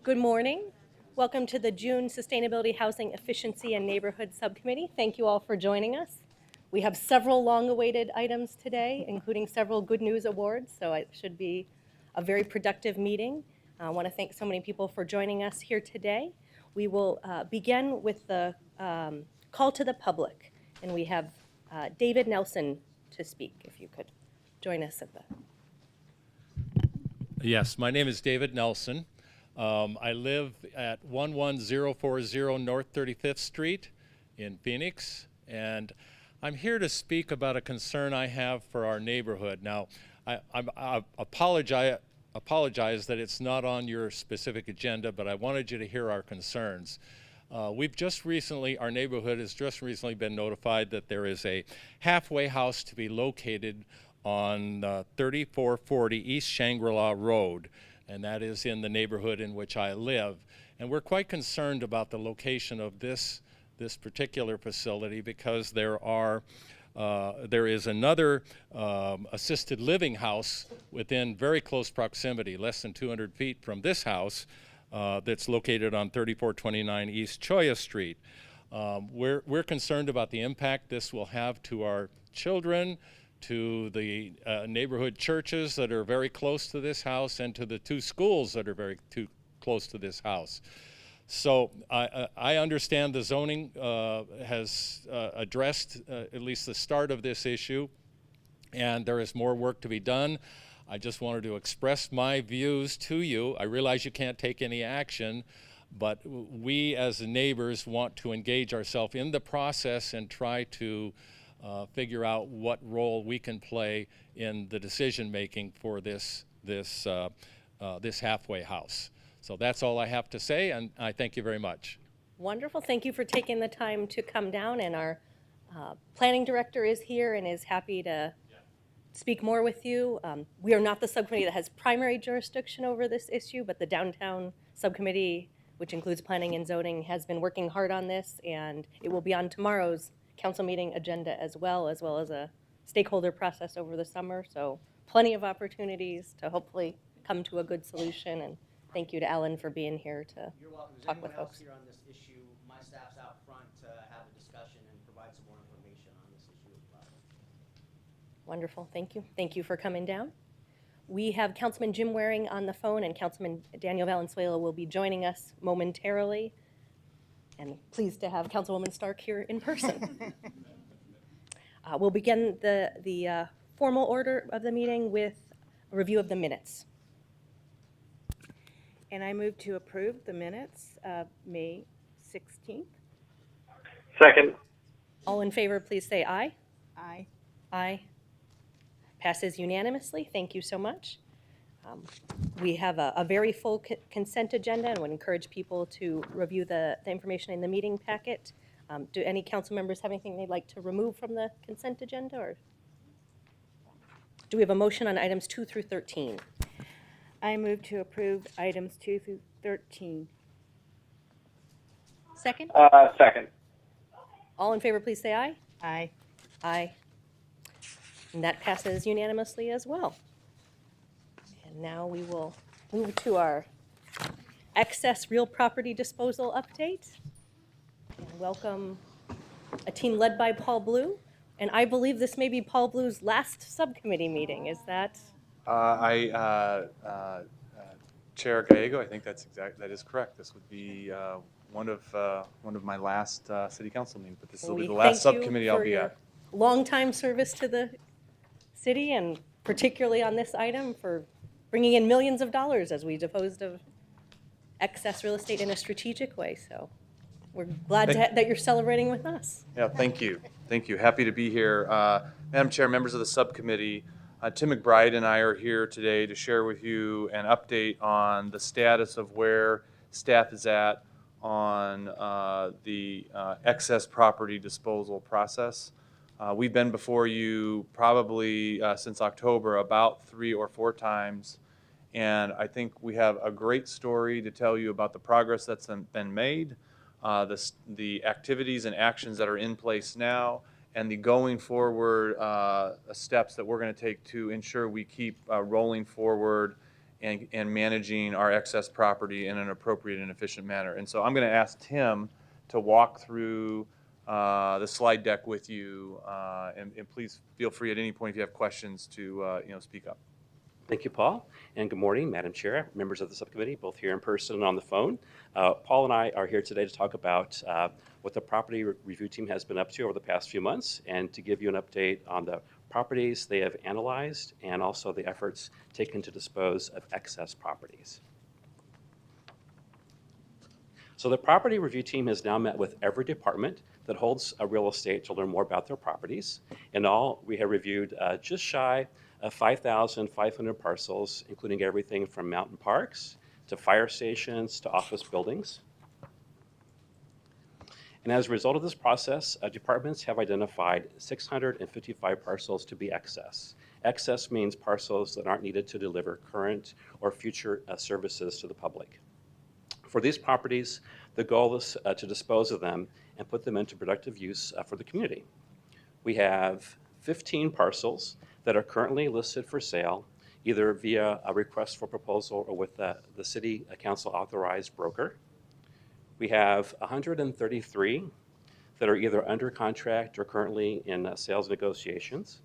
Good morning. Welcome to the June Sustainability, Housing Efficiency, and Neighborhood Subcommittee. Thank you all for joining us. We have several long-awaited items today, including several Good News Awards, so it should be a very productive meeting. I want to thank so many people for joining us here today. We will begin with the call to the public, and we have David Nelson to speak, if you could join us at the... Yes, my name is David Nelson. I live at 11040 North 35th Street in Phoenix, and I'm here to speak about a concern I have for our neighborhood. Now, I apologize that it's not on your specific agenda, but I wanted you to hear our concerns. Our neighborhood has just recently been notified that there is a halfway house to be located on 3440 East Shangri-La Road, and that is in the neighborhood in which I live. And we're quite concerned about the location of this particular facility because there is another assisted living house within very close proximity, less than 200 feet from this house, that's located on 3429 East Choya Street. We're concerned about the impact this will have to our children, to the neighborhood churches that are very close to this house, and to the two schools that are very close to this house. So I understand the zoning has addressed at least the start of this issue, and there is more work to be done. I just wanted to express my views to you. I realize you can't take any action, but we as neighbors want to engage ourselves in the process and try to figure out what role we can play in the decision making for this halfway house. So that's all I have to say, and I thank you very much. Wonderful. Thank you for taking the time to come down, and our planning director is here and is happy to speak more with you. We are not the subcommittee that has primary jurisdiction over this issue, but the downtown subcommittee, which includes planning and zoning, has been working hard on this, and it will be on tomorrow's council meeting agenda as well as a stakeholder process over the summer. So plenty of opportunities to hopefully come to a good solution. And thank you to Ellen for being here to You're welcome. Is talk with anyone else folks. here on this issue? My staff's out front to have a discussion and provide some more information on this issue as well. Wonderful. Thank you. Thank you for coming down. We have Councilman Jim Waring on the phone, and Councilman Daniel Valenzuela will be joining us momentarily. And pleased to have Councilwoman Stark here in person. We'll begin the formal order of the meeting with a review of the minutes. And I move to approve the minutes of May 16th. Second. All in favor, please say aye. Aye. Aye. Passes unanimously. Thank you so much. We have a very full consent agenda and would encourage people to review the information in the meeting packet. Do any council members have anything they'd like to remove from the consent agenda, or do we have a motion on items 2 through 13? I move to approve items 2 through 13. Second? Second. All in favor, please say aye. Aye. Aye. And that passes unanimously as well. And now we will move to our excess real property disposal update. And welcome a team led by Paul Blue. And I believe this may be Paul Blue's last subcommittee meeting. Is that? Chair Gallego, I think that is correct. This would be one of my last city council meetings, but this will be the last subcommittee I'll be at. Long-time service to the city, and particularly on this item for bringing in millions of dollars as we disposed of excess real estate in a strategic way. So we're glad that you're celebrating with us. Yeah, thank you. Thank you. Happy to be here. Madam Chair, members of the subcommittee, Tim McBride and I are here today to share with you an update on the status of where staff is at on the excess property disposal process. We've been before you probably since October about 3 or 4 times, and I think we have a great story to tell you about the progress that's been made, the activities and actions that are in place now, and the going forward steps that we're going to take to ensure we keep rolling forward and managing our excess property in an appropriate and efficient manner. And so I'm going to ask Tim to walk through the slide deck with you, and please feel free at any point if you have questions to speak up. Thank you, Paul, and good morning, Madam Chair, members of the subcommittee, both here in person and on the phone. Paul and I are here today to talk about what the property review team has been up to over the past few months, and to give you an update on the properties they have analyzed and also the efforts taken to dispose of excess properties. So the property review team has now met with every department that holds a real estate to learn more about their properties. In all, we have reviewed just shy of 5,500 parcels, including everything from mountain parks to fire stations to office buildings. And as a result of this process, departments have identified 655 parcels to be excess. Excess means parcels that aren't needed to deliver current or future services to the public. For these properties, the goal is to dispose of them and put them into productive use for the community. We have 15 parcels that are currently listed for sale, either via a request for proposal or with the city council authorized broker. We have 133 that are either under contract or currently in sales negotiations.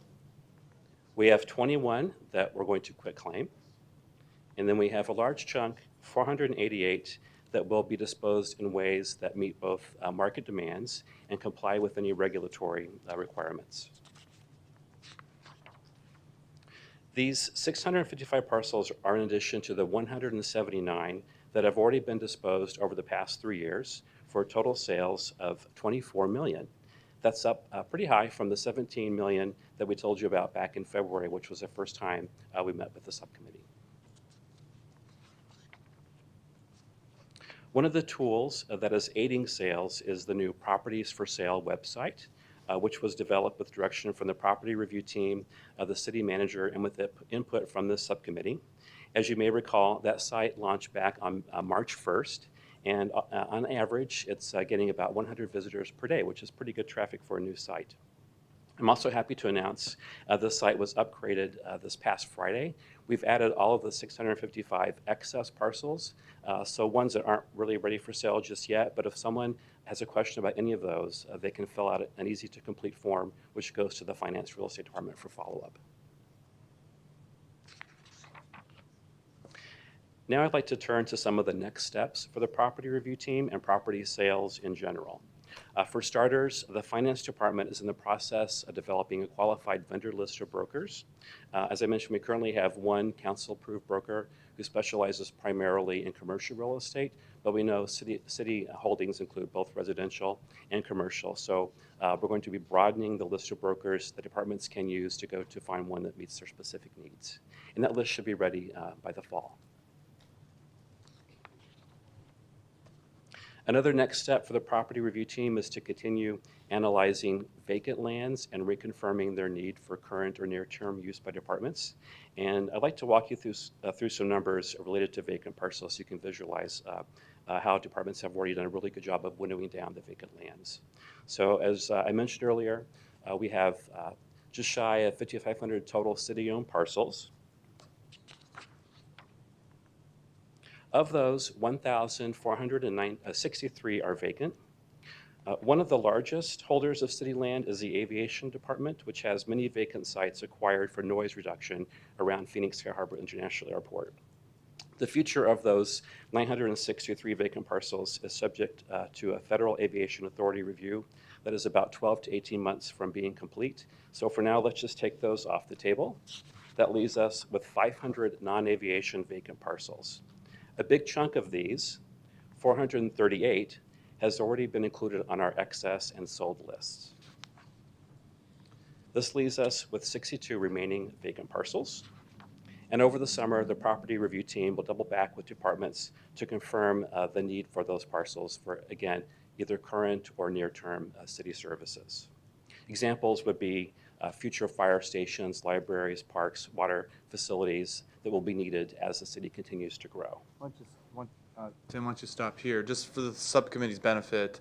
We have 21 that we're going to quit claim. And then we have a large chunk, 488, that will be disposed in ways that meet both market demands and comply with any regulatory requirements. These 655 parcels are in addition to the 179 that have already been disposed over the past 3 years for total sales of $24 million. That's up pretty high from the $17 million that we told you about back in February, which was the first time we met with the subcommittee. One of the tools that is aiding sales is the new Properties for Sale website, which was developed with direction from the property review team, the city manager, and with input from this subcommittee. As you may recall, that site launched back on March 1st, and on average, it's getting about 100 visitors per day, which is pretty good traffic for a new site. I'm also happy to announce the site was upgraded this past Friday. We've added all of the 655 excess parcels, so ones that aren't really ready for sale just yet, but if someone has a question about any of those, they can fill out an easy-to-complete form, which goes to the Finance Real Estate Department for follow-up. Now I'd like to turn to some of the next steps for the property review team and property sales in general. For starters, the Finance Department is in the process of developing a qualified vendor list of brokers. As I mentioned, we currently have one council-approved broker who specializes primarily in commercial real estate, but we know city holdings include both residential and commercial. So we're going to be broadening the list of brokers that departments can use to go to find one that meets their specific needs. And that list should be ready by the fall. Another next step for the property review team is to continue analyzing vacant lands and reconfirming their need for current or near-term use by departments. And I'd like to walk you through some numbers related to vacant parcels so you can visualize how departments have already done a really good job of winnowing down the vacant lands. So as I mentioned earlier, we have just shy of 5,500 total city-owned parcels. Of those, 1,463 are vacant. One of the largest holders of city land is the Aviation Department, which has many vacant sites acquired for noise reduction around Phoenix Sky Harbor International Airport. The future of those 963 vacant parcels is subject to a Federal Aviation Authority review that is about 12 to 18 months from being complete. So for now, let's just take those off the table. That leaves us with 500 non-aviation vacant parcels. A big chunk of these, 438, has already been included on our excess and sold lists. This leaves us with 62 remaining vacant parcels. And over the summer, the property review team will double back with departments to confirm the need for those parcels for, again, either current or near-term city services. Examples would be future fire stations, libraries, parks, water facilities that will be needed as the city continues to grow. Tim, why don't you stop here? Just for the subcommittee's benefit,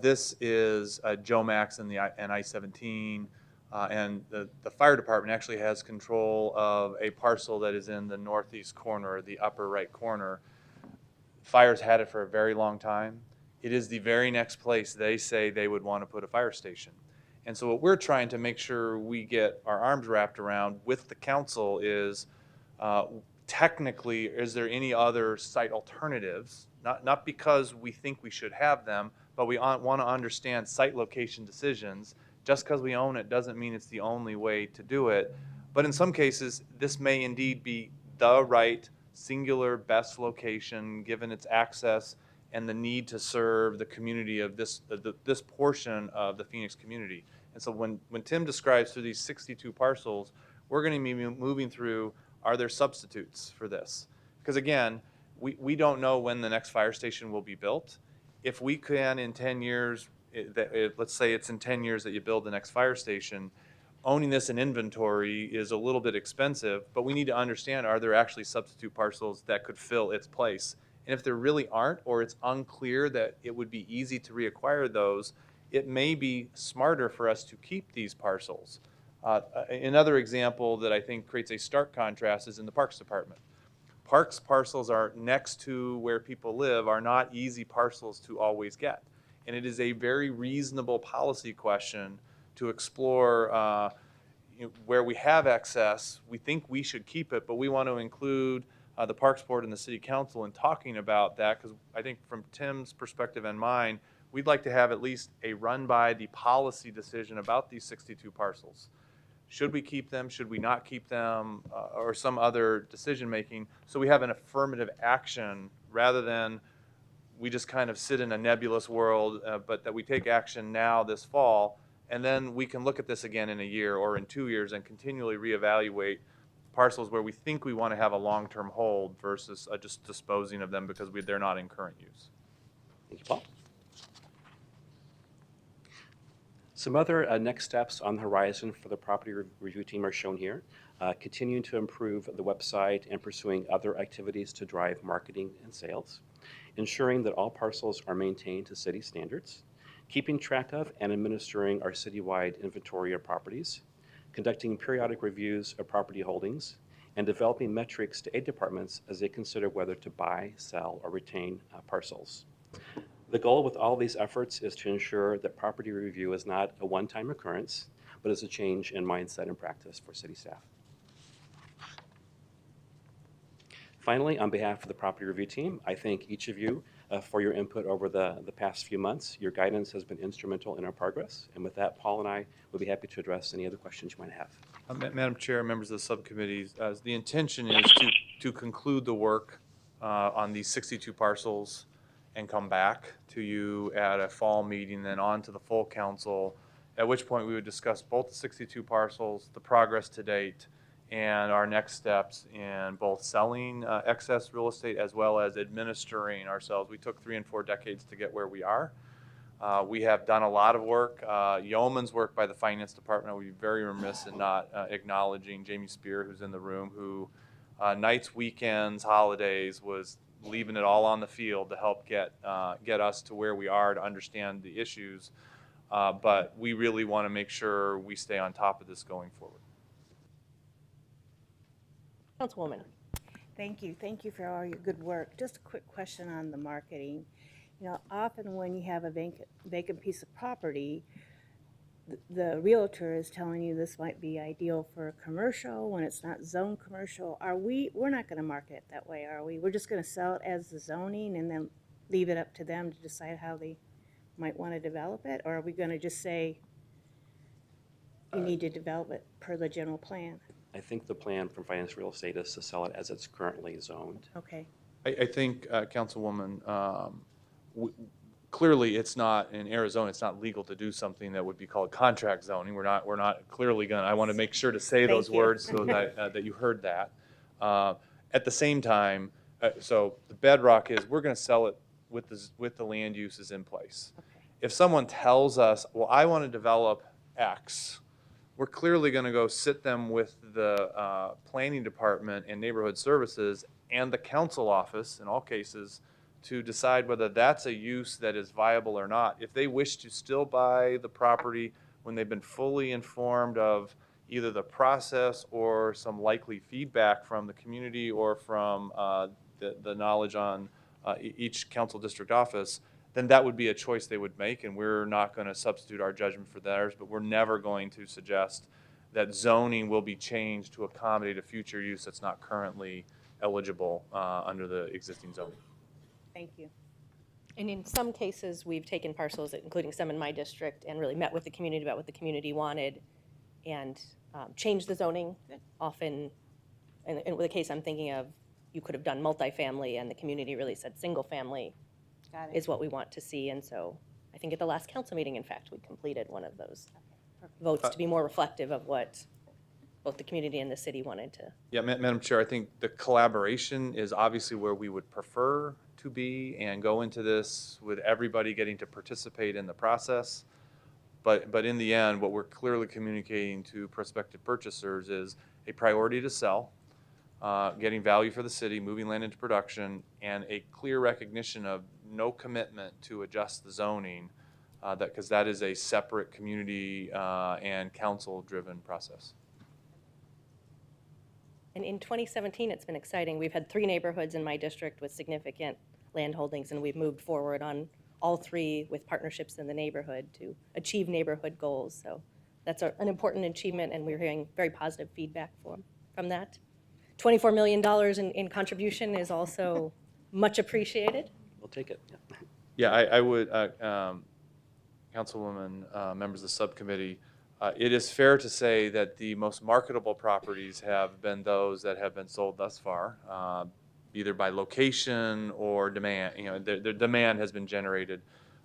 this is Joe Max and I-17, And the fire department actually has control of a parcel that is in the northeast corner, the upper right corner. Fire's had it for a very long time. It is the very next place they say they would want to put a fire station. And so what we're trying to make sure we get our arms wrapped around with the council is, technically, is there any other site alternatives? Not because we think we should have them, but we want to understand site location decisions. Just because we own it doesn't mean it's the only way to do it. But in some cases, this may indeed be the right, singular, best location, given its access and the need to serve the community of this portion of the Phoenix community. And so when Tim describes through these 62 parcels, we're going to be moving through, are there substitutes for this? Because again, we don't know when the next fire station will be built. If we can in 10 years, let's say it's in 10 years that you build the next fire station, owning this in inventory is a little bit expensive, but we need to understand, are there actually substitute parcels that could fill its place? And if there really aren't, or it's unclear that it would be easy to reacquire those, it may be smarter for us to keep these parcels. Another example that I think creates a stark contrast is in the Parks Department. Parks parcels are next to where people live, are not easy parcels to always get. And it is a very reasonable policy question to explore where we have excess. We think we should keep it, but we want to include the Parks Board and the City Council in talking about that, because I think from Tim's perspective and mine, we'd like to have at least a run by the policy decision about these 62 parcels. Should we keep them? Should we not keep them? Or some other decision making, so we have an affirmative action rather than we just kind of sit in a nebulous world, but that we take action now this fall, and then we can look at this again in a year or in 2 years and continually reevaluate parcels where we think we want to have a long-term hold versus just disposing of them because they're not in current use. Thank you, Paul. Some other next steps on the horizon for the property review team are shown here. Continuing to improve the website and pursuing other activities to drive marketing and sales. Ensuring that all parcels are maintained to city standards. Keeping track of and administering our citywide inventory of properties. Conducting periodic reviews of property holdings. And developing metrics to aid departments as they consider whether to buy, sell, or retain parcels. The goal with all these efforts is to ensure that property review is not a one-time occurrence, but is a change in mindset and practice for city staff. Finally, on behalf of the property review team, I thank each of you for your input over the past few months. Your guidance has been instrumental in our progress. And with that, Paul and I will be happy to address any other questions you might have. Madam Chair, members of the subcommittees, the intention is to conclude the work on these 62 parcels and come back to you at a fall meeting, then on to the full council, at which point we would discuss both the 62 parcels, the progress to date, and our next steps in both selling excess real estate as well as administering ourselves. We took 3 and 4 decades to get where we are. We have done a lot of work, yeoman's work by the finance department. I would be very remiss in not acknowledging Jamie Spear, who's in the room, who nights, weekends, holidays was leaving it all on the field to help get us to where we are to understand the issues. But we really want to make sure we stay on top of this going forward. Councilwoman. Thank you. Thank you for all your good work. Just a quick question on the marketing. You know, often when you have a vacant piece of property, the realtor is telling you this might be ideal for commercial when it's not zone commercial. We're not going to market it that way, are we? We're just going to sell it as the zoning and then leave it up to them to decide how they might want to develop it? Or are we going to just say you need to develop it per the general plan? I think the plan from Finance Real Estate is to sell it as it's currently zoned. Okay. I think, Councilwoman, clearly it's not, in Arizona, it's not legal to do something that would be called contract zoning. We're not clearly going to, I want to make sure to say those words so that, that you heard that. At the same time, so the bedrock is we're going to sell it with the land uses in place. Okay. If someone tells us, well, I want to develop X, we're clearly going to go sit them with the planning department and neighborhood services and the council office in all cases to decide whether that's a use that is viable or not. If they wish to still buy the property when they've been fully informed of either the process or some likely feedback from the community or from the knowledge on each council district office, then that would be a choice they would make, and we're not going to substitute our judgment for theirs, but we're never going to suggest that zoning will be changed to accommodate a future use that's not currently eligible under the existing zoning. Thank you. And in some cases, we've taken parcels, including some in my district, and really met with the community about what the community wanted and changed the zoning. Often, in the case I'm thinking of, you could have done multifamily, and the community really said single family Got it. is what we want to see. And so I think at the last council meeting, in fact, we completed one of those votes to be more reflective of what both the community and the city wanted to. Yeah, Madam Chair, I think the collaboration is obviously where we would prefer to be and go into this with everybody getting to participate in the process. But in the end, what we're clearly communicating to prospective purchasers is a priority to sell, getting value for the city, moving land into production, and a clear recognition of no commitment to adjust the zoning, because that is a separate community and council-driven process. And in 2017, it's been exciting. We've had 3 neighborhoods in my district with significant land holdings, and we've moved forward on all 3 with partnerships in the neighborhood to achieve neighborhood goals. So that's an important achievement, and we're hearing very positive feedback from that. $24 million in contribution is also much appreciated. We'll take it. Yeah. Yeah, I would, Councilwoman, members of the subcommittee, it is fair to say that the most marketable properties have been those that have been sold thus far, either by location or demand. You know, their demand has been generated,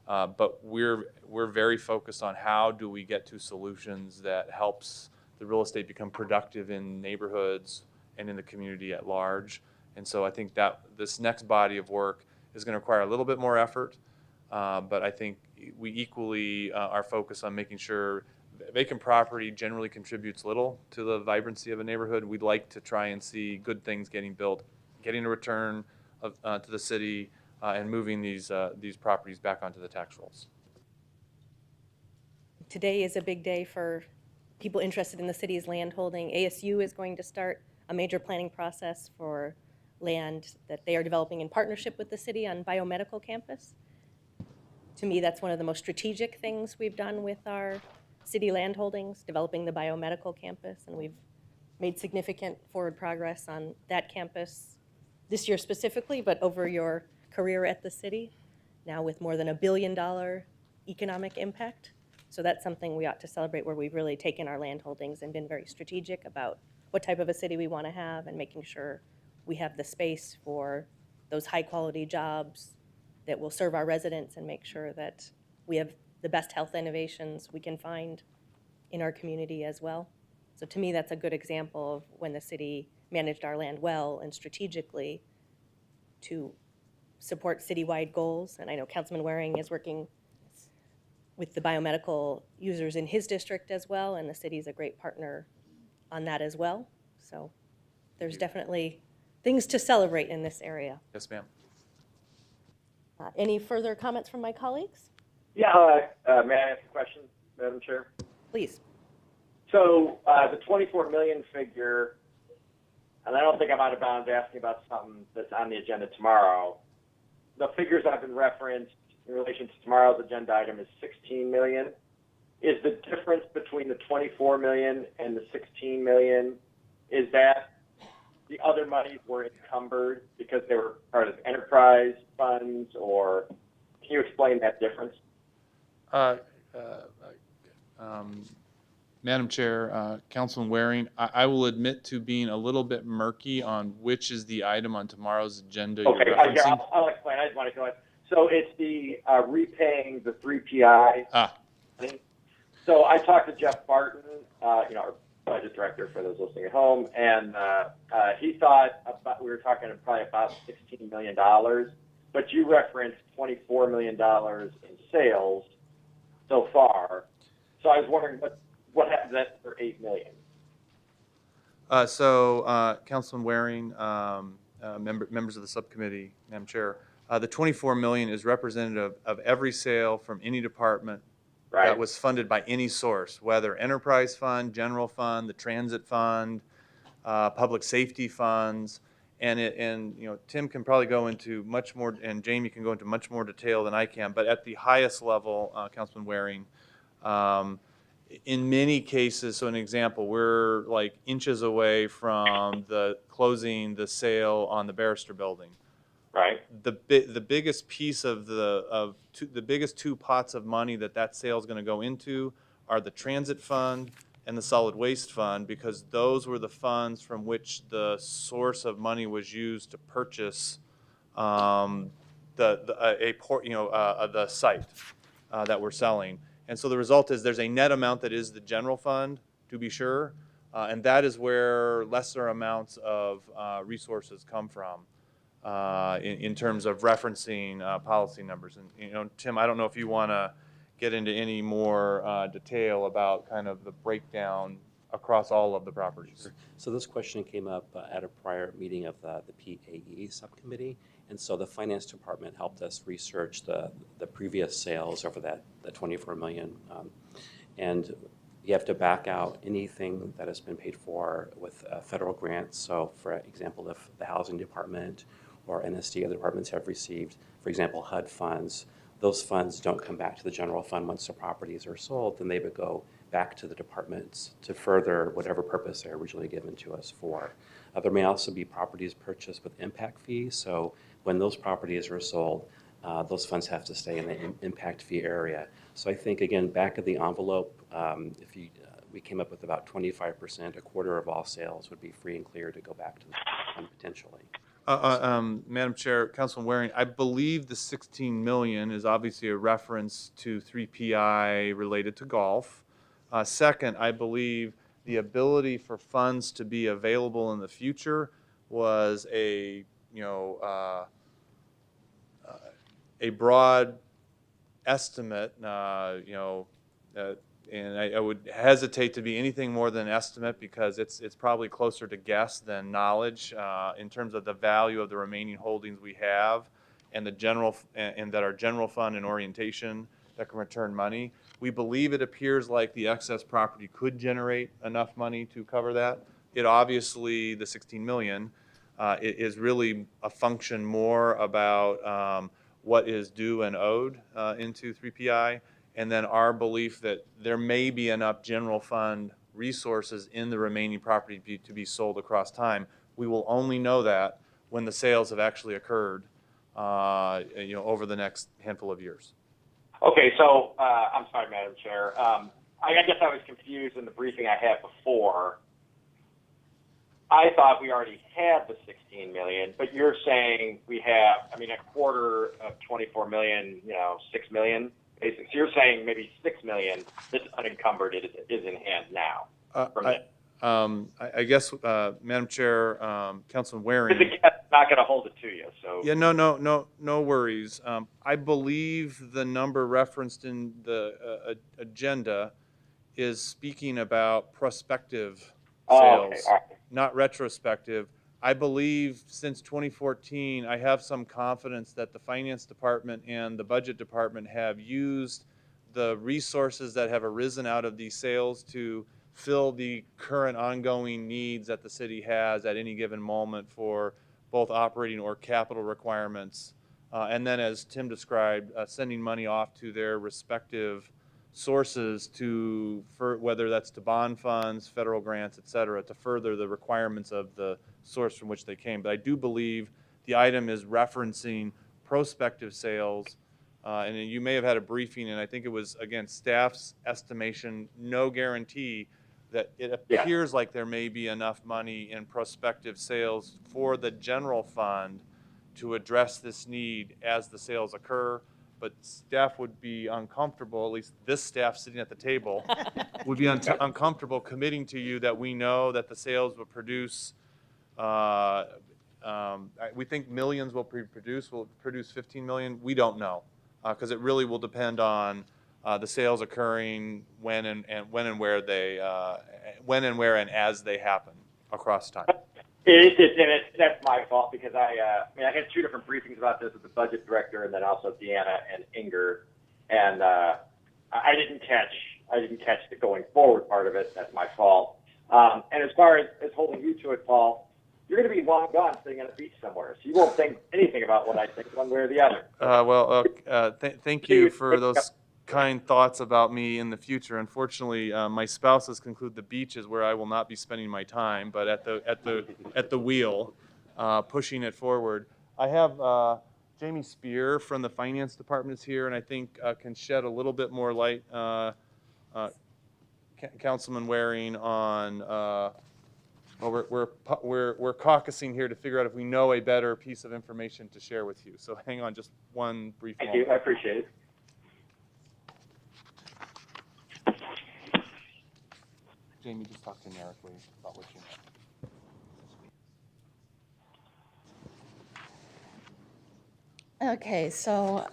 but we're very focused on how do we get to solutions that helps the real estate become productive in neighborhoods and in the community at large. And so I think that this next body of work is going to require a little bit more effort, but I think we equally are focused on making sure vacant property generally contributes little to the vibrancy of a neighborhood. We'd like to try and see good things getting built, getting a return to the city, and moving these properties back onto the tax rolls. Today is a big day for people interested in the city's land holding. ASU is going to start a major planning process for land that they are developing in partnership with the city on biomedical campus. To me, that's one of the most strategic things we've done with our city land holdings, developing the biomedical campus, and we've made significant forward progress on that campus this year specifically, but over your career at the city, now with more than $1 billion economic impact. So that's something we ought to celebrate, where we've really taken our land holdings and been very strategic about what type of a city we want to have and making sure we have the space for those high-quality jobs that will serve our residents and make sure that we have the best health innovations we can find in our community as well. So to me, that's a good example of when the city managed our land well and strategically to support citywide goals. And I know Councilman Waring is working with the biomedical users in his district as well, and the city's a great partner on that as well. So there's definitely things to celebrate in this area. Yes, ma'am. Any further comments from my colleagues? Yeah, may I ask a question, Madam Chair? Please. So the 24 million figure, and I don't think I'm out of bounds asking about something that's on the agenda tomorrow. The figures I've been referenced in relation to tomorrow's agenda item is 16 million. Is the difference between the 24 million and the 16 million, is that the other monies were encumbered because they were part of enterprise funds, or can you explain that difference? Madam Chair, Councilman Waring, I will admit to being a little bit murky on which is the item on tomorrow's agenda Okay, you're referencing. I'll explain. I just want to go ahead. So it's the repaying the 3PI. So I talked to Jeff Barton, our budget director for those listening at home, and he thought we were talking probably about $16 million, but you referenced $24 million in sales so far. So I was wondering what happened to that for $8 million? Councilman Waring, members of the subcommittee, Madam Chair, the 24 million is representative of every sale from any department Right. that was funded by any source, whether enterprise fund, general fund, the transit fund, public safety funds. And you know, Tim can probably go into much more, and Jamie can go into much more detail than I can, but at the highest level, Councilman Waring, in many cases, so an example, we're like inches away from the closing the sale on the Barrister building. Right. The biggest piece of the biggest two pots of money that sale is going to go into are the transit fund and the solid waste fund, because those were the funds from which the source of money was used to purchase the site that we're selling. And so the result is there's a net amount that is the general fund, to be sure, and that is where lesser amounts of resources come from in terms of referencing policy numbers. And, you know, Tim, I don't know if you want to get into any more detail about kind of the breakdown across all of the properties. So this question came up at a prior meeting of the PAE subcommittee, and so the finance department helped us research the previous sales over that 24 million, and you have to back out anything that has been paid for with federal grants. So, for example, if the housing department or NSD other departments have received, for example, HUD funds, those funds don't come back to the general fund once the properties are sold, then they would go back to the departments to further whatever purpose they're originally given to us for. There may also be properties purchased with impact fees. So when those properties are sold, those funds have to stay in the impact fee area. So I think, again, back of the envelope, we came up with about 25%, a quarter of all sales would be free and clear to go back to the fund potentially. Madam Chair, Councilman Waring, I believe the 16 million is obviously a reference to 3PI related to golf. Second, I believe the ability for funds to be available in the future was a broad estimate, and I would hesitate to be anything more than an estimate, because it's probably closer to guess than knowledge in terms of the value of the remaining holdings we have, and that our general fund and orientation that can return money. We believe it appears like the excess property could generate enough money to cover that. It obviously, the 16 million, is really a function more about what is due and owed into 3PI. And then our belief that there may be enough general fund resources in the remaining property to be sold across time. We will only know that when the sales have actually occurred, over the next handful of years. Okay, so I'm sorry, Madam Chair. I guess I was confused in the briefing I had before. I thought we already had the 16 million, but you're saying we have, a quarter of 24 million, 6 million. So you're saying maybe 6 million that's unencumbered is in hand now. I guess, Madam Chair, Councilman Waring. Because the cat's not going to hold it to you. So yeah, no worries. I believe the number referenced in the agenda is speaking about prospective sales, okay. All right. Not retrospective. I believe since 2014, I have some confidence that the Finance Department and the Budget Department have used the resources that have arisen out of these sales to fill the current ongoing needs that the city has at any given moment for both operating or capital requirements. And then, as Tim described, sending money off to their respective sources for whether that's to bond funds, federal grants, et cetera, to further the requirements of the source from which they came. But I do believe the item is referencing prospective sales, and you may have had a briefing, and I think it was, again, staff's estimation, no guarantee, that it appears like there may be enough money in prospective sales for the general fund to address this need as the sales occur. But staff would be uncomfortable, at least this staff sitting at the table, would be uncomfortable committing to you that we know that the sales will produce, we think millions will produce 15 million. We don't know, because it really will depend on the sales occurring when and where and as they happen across time. That's my fault, because I had two different briefings about this with the budget director and then also Deanna and Inger, and I didn't catch the going forward part of it. That's my fault. And as far as holding you to it, Paul, you're going to be long gone sitting on a beach somewhere, so you won't think anything about what I think one way or the other. Thank you for those kind thoughts about me in the future. Unfortunately, my spouse has concluded the beach is where I will not be spending my time, but at the wheel, pushing it forward. I have Jamie Spear from the Finance Department is here, and I think can shed a little bit more light, Councilman Waring, on. Well, we're caucusing here to figure out if we know a better piece of information to share with you. So hang on just one brief Thank moment. you. I appreciate it. Jamie, just talk generically about what you know. Okay, so,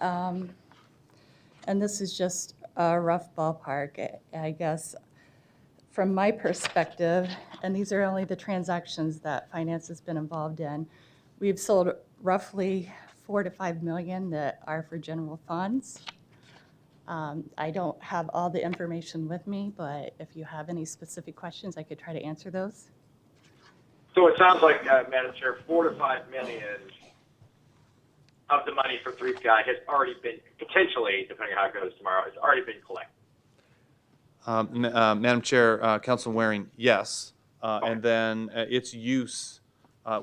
and this is just a rough ballpark, I guess. From my perspective, and these are only the transactions that finance has been involved in, we've sold roughly 4 to 5 million that are for general funds. I don't have all the information with me, but if you have any specific questions, I could try to answer those. So it sounds like, Madam Chair, 4 to 5 million of the money for 3PI has already been, potentially, depending on how it goes tomorrow, has already been collected. Madam Chair, Councilman Waring, yes. And then its use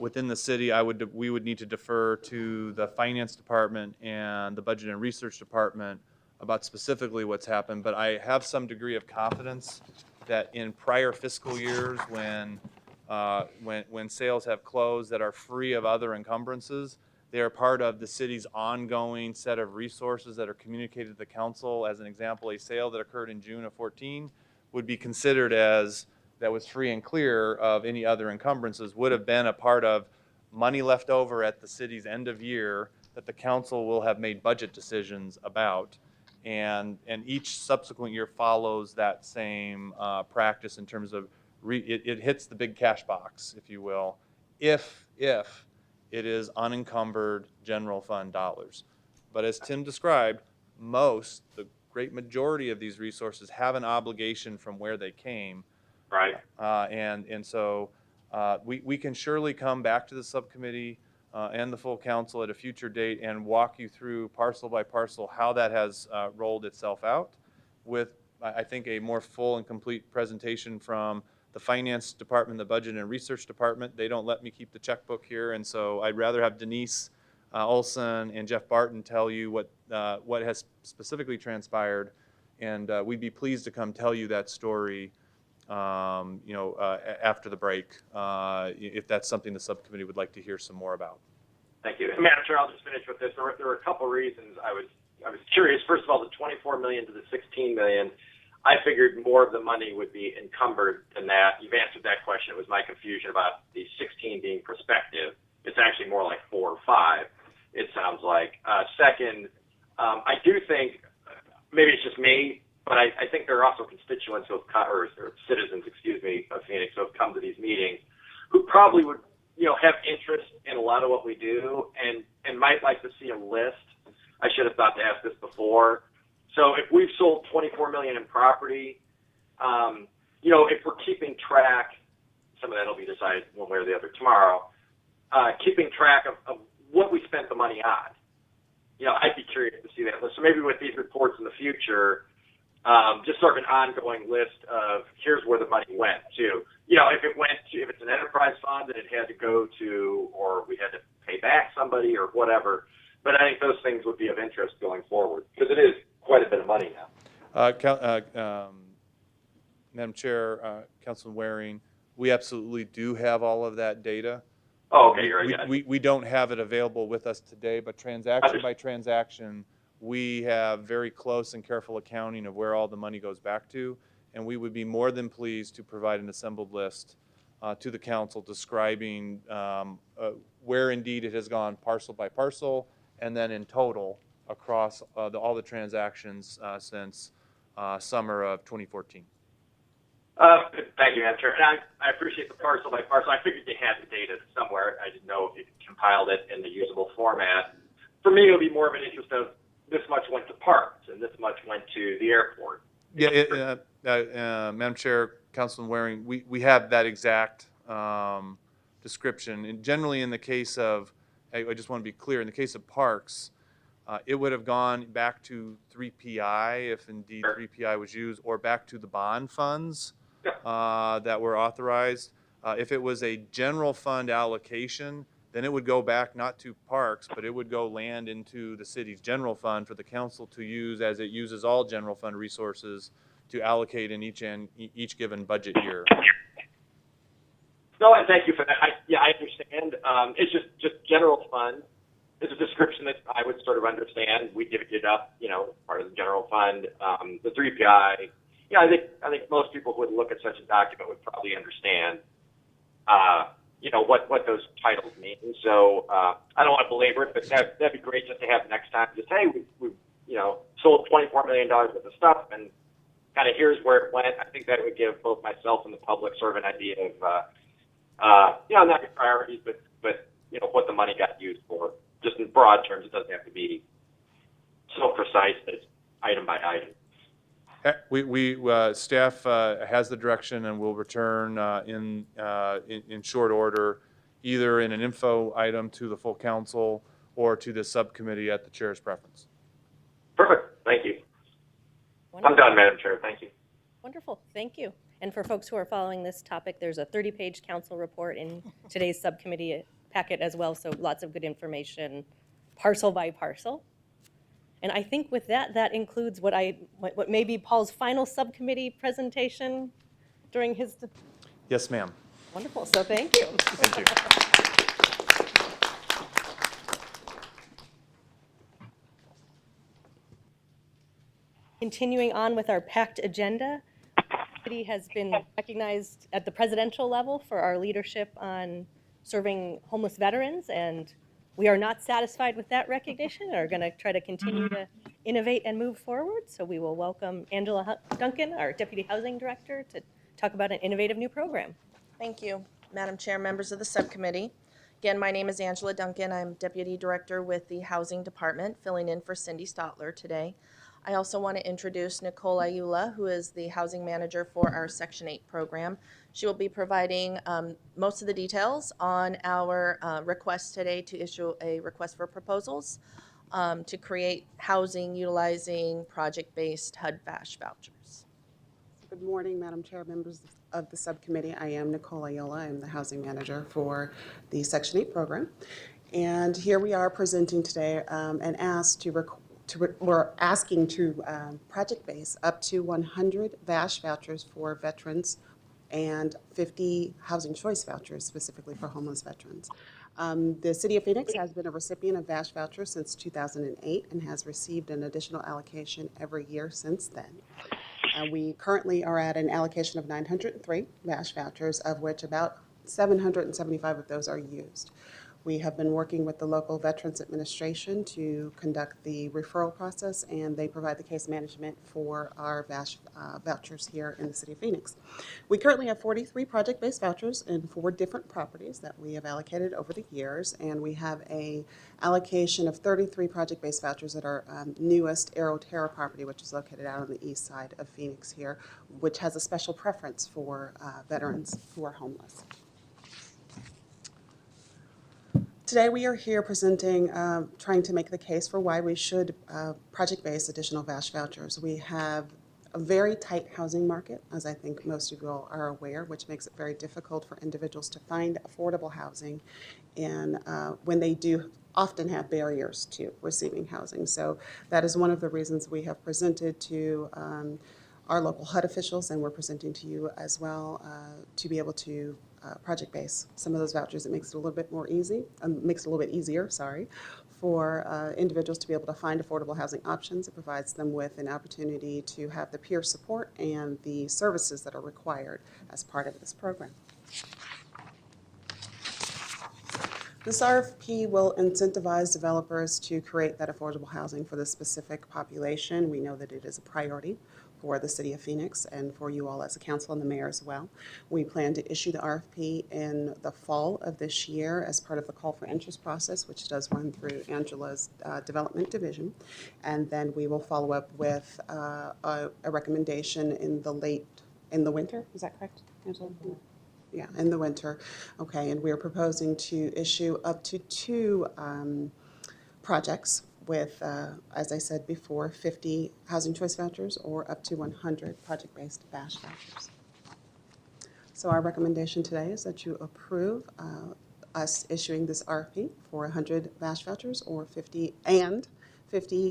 within the city, we would need to defer to the Finance Department and the Budget and Research Department about specifically what's happened. But I have some degree of confidence that in prior fiscal years, when sales have closed that are free of other encumbrances, they are part of the city's ongoing set of resources that are communicated to the council. As an example, a sale that occurred in June of 14 would be considered as that was free and clear of any other encumbrances, would have been a part of money left over at the city's end of year that the council will have made budget decisions about. And each subsequent year follows that same practice in terms of it hits the big cash box, if you will, if it is unencumbered general fund dollars. But as Tim described, the great majority of these resources have an obligation from where they came. Right. And so we can surely come back to the subcommittee and the full council at a future date and walk you through parcel by parcel how that has rolled itself out with, I think, a more full and complete presentation from the Finance Department, the Budget and Research Department. They don't let me keep the checkbook here, and so I'd rather have Denise Olson and Jeff Barton tell you what has specifically transpired, and we'd be pleased to come tell you that story, after the break, if that's something the subcommittee would like to hear some more about. Thank you. And Madam Chair, I'll just finish with this. There were a couple reasons I was curious. First of all, the 24 million to the 16 million. I figured more of the money would be encumbered than that. You've answered that question. It was my confusion about the 16 being prospective. It's actually more like 4 or 5, it sounds like. Second, I do think, maybe it's just me, but I think there are also constituents or citizens, of Phoenix who have come to these meetings who probably would, have interest in a lot of what we do and might like to see a list. I should have thought to ask this before. So if we've sold 24 million in property, if we're keeping track, some of that will be decided one way or the other tomorrow, keeping track of what we spent the money on. I'd be curious to see that list. So maybe with these reports in the future, just sort of an ongoing list of here's where the money went to. If it's an enterprise fund that it had to go to, or we had to pay back somebody or whatever. But I think those things would be of interest going forward because it is quite a bit of money now. Madam Chair, Councilman Waring, we absolutely do have all of that data. Oh, okay, you're right. We don't have it available with us today, but transaction by transaction, we have very close and careful accounting of where all the money goes back to, and we would be more than pleased to provide an assembled list to the council describing where indeed it has gone parcel by parcel, and then in total across all the transactions since summer of 2014. Thank you, Madam Chair. And I appreciate the parcel by parcel. I figured you had the data somewhere. I didn't know if you compiled it in the usable format. For me, it would be more of an interest of this much went to parks and this much went to the airport. Yeah, Madam Chair, Councilman Waring, we have that exact description. And generally, in the case of, I just want to be clear, in the case of parks, it would have gone back to 3PI if indeed 3PI was used, or back to the bond funds that were authorized. If it was a general fund allocation, then it would go back not to parks, but it would go land into the city's general fund for the council to use as it uses all general fund resources to allocate in each given budget year. No, I thank you for that. I understand. It's just general fund is a description that I would sort of understand. We divvied it up, part of the general fund. The 3PI, I think most people who would look at such a document would probably understand, what those titles mean. So I don't want to belabor it, but that'd be great just to have next time. Just, hey, we've sold $24 million worth of stuff, and kind of here's where it went. I think that would give both myself and the public sort of an idea of, not your priorities, but what the money got used for. Just in broad terms, it doesn't have to be so precise that it's item by item. Staff has the direction and will return in short order, either in an info item to the full council or to the subcommittee at the chair's preference. Perfect. Thank you. Wonderful. I'm done, Madam Chair. Thank you. Wonderful, thank you. And for folks who are following this topic, there's a 30-page council report in today's subcommittee packet as well, so lots of good information, parcel by parcel. And I think with that, that includes what may be Paul's final subcommittee presentation during his. Yes, ma'am. Wonderful, so thank you. Thank you. Continuing on with our packed agenda, the city has been recognized at the presidential level for our leadership on serving homeless veterans, and we are not satisfied with that recognition and are going to try to continue to innovate and move forward. So we will welcome Angela Duncan, our Deputy Housing Director, to talk about an innovative new program. Thank you, Madam Chair, members of the subcommittee. Again, my name is Angela Duncan. I'm Deputy Director with the Housing Department, filling in for Cindy Stotler today. I also want to introduce Nicole Ayula, who is the Housing Manager for our Section 8 program. She will be providing most of the details on our request today to issue a request for proposals to create housing utilizing project-based HUD-VASH vouchers. Good morning, Madam Chair, members of the subcommittee. I am Nicole Ayala. I'm the Housing Manager for the Section 8 program. And here we are presenting today and asked to we're asking to project base up to 100 VASH vouchers for veterans and 50 housing choice vouchers specifically for homeless veterans. The City of Phoenix has been a recipient of VASH vouchers since 2008 and has received an additional allocation every year since then. We currently are at an allocation of 903 VASH vouchers, of which about 775 of those are used. We have been working with the local Veterans Administration to conduct the referral process, and they provide the case management for our VASH vouchers here in the City of Phoenix. We currently have 43 project-based vouchers in 4 different properties that we have allocated over the years, and we have a allocation of 33 project-based vouchers at our newest Aero Terra property, which is located out on the east side of Phoenix here, which has a special preference for veterans who are homeless. Today we are here presenting, trying to make the case for why we should project-base additional VASH vouchers. We have a very tight housing market, as I think most of you all are aware, which makes it very difficult for individuals to find affordable housing, and when they do, often have barriers to receiving housing. So that is one of the reasons we have presented to our local HUD officials, and we're presenting to you as well to be able to project base some of those vouchers. It makes it a little bit more easy, makes it a little bit easier, for individuals to be able to find affordable housing options. It provides them with an opportunity to have the peer support and the services that are required as part of this program. This RFP will incentivize developers to create that affordable housing for the specific population. We know that it is a priority for the city of Phoenix and for you all as a council and the mayor as well. We plan to issue the RFP in the fall of this year as part of the call for interest process, which does run through Angela's development division. And then we will follow up with a recommendation in the winter, is that correct, Angela? Yeah, in the winter. Okay, and we're proposing to issue up to 2 projects with, as I said before, 50 housing choice vouchers or up to 100 project-based VASH vouchers. So our recommendation today is that you approve us issuing this RFP for 100 VASH vouchers or 50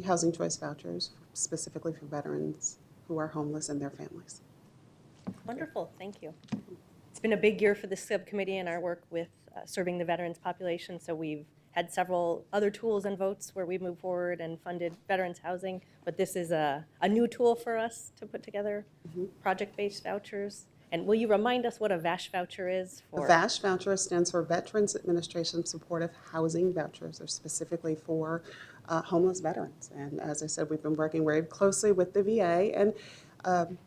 housing choice vouchers specifically for veterans who are homeless and their families. Wonderful, thank you. It's been a big year for the subcommittee and our work with serving the veterans population, so we've had several other tools and votes where we moved forward and funded veterans housing, but this is a new tool for us to put together, project-based vouchers. And will you remind us what a VASH voucher is? The VASH voucher stands for Veterans Administration Supportive Housing Vouchers. They're specifically for homeless veterans. And as I said, we've been working very closely with the VA, and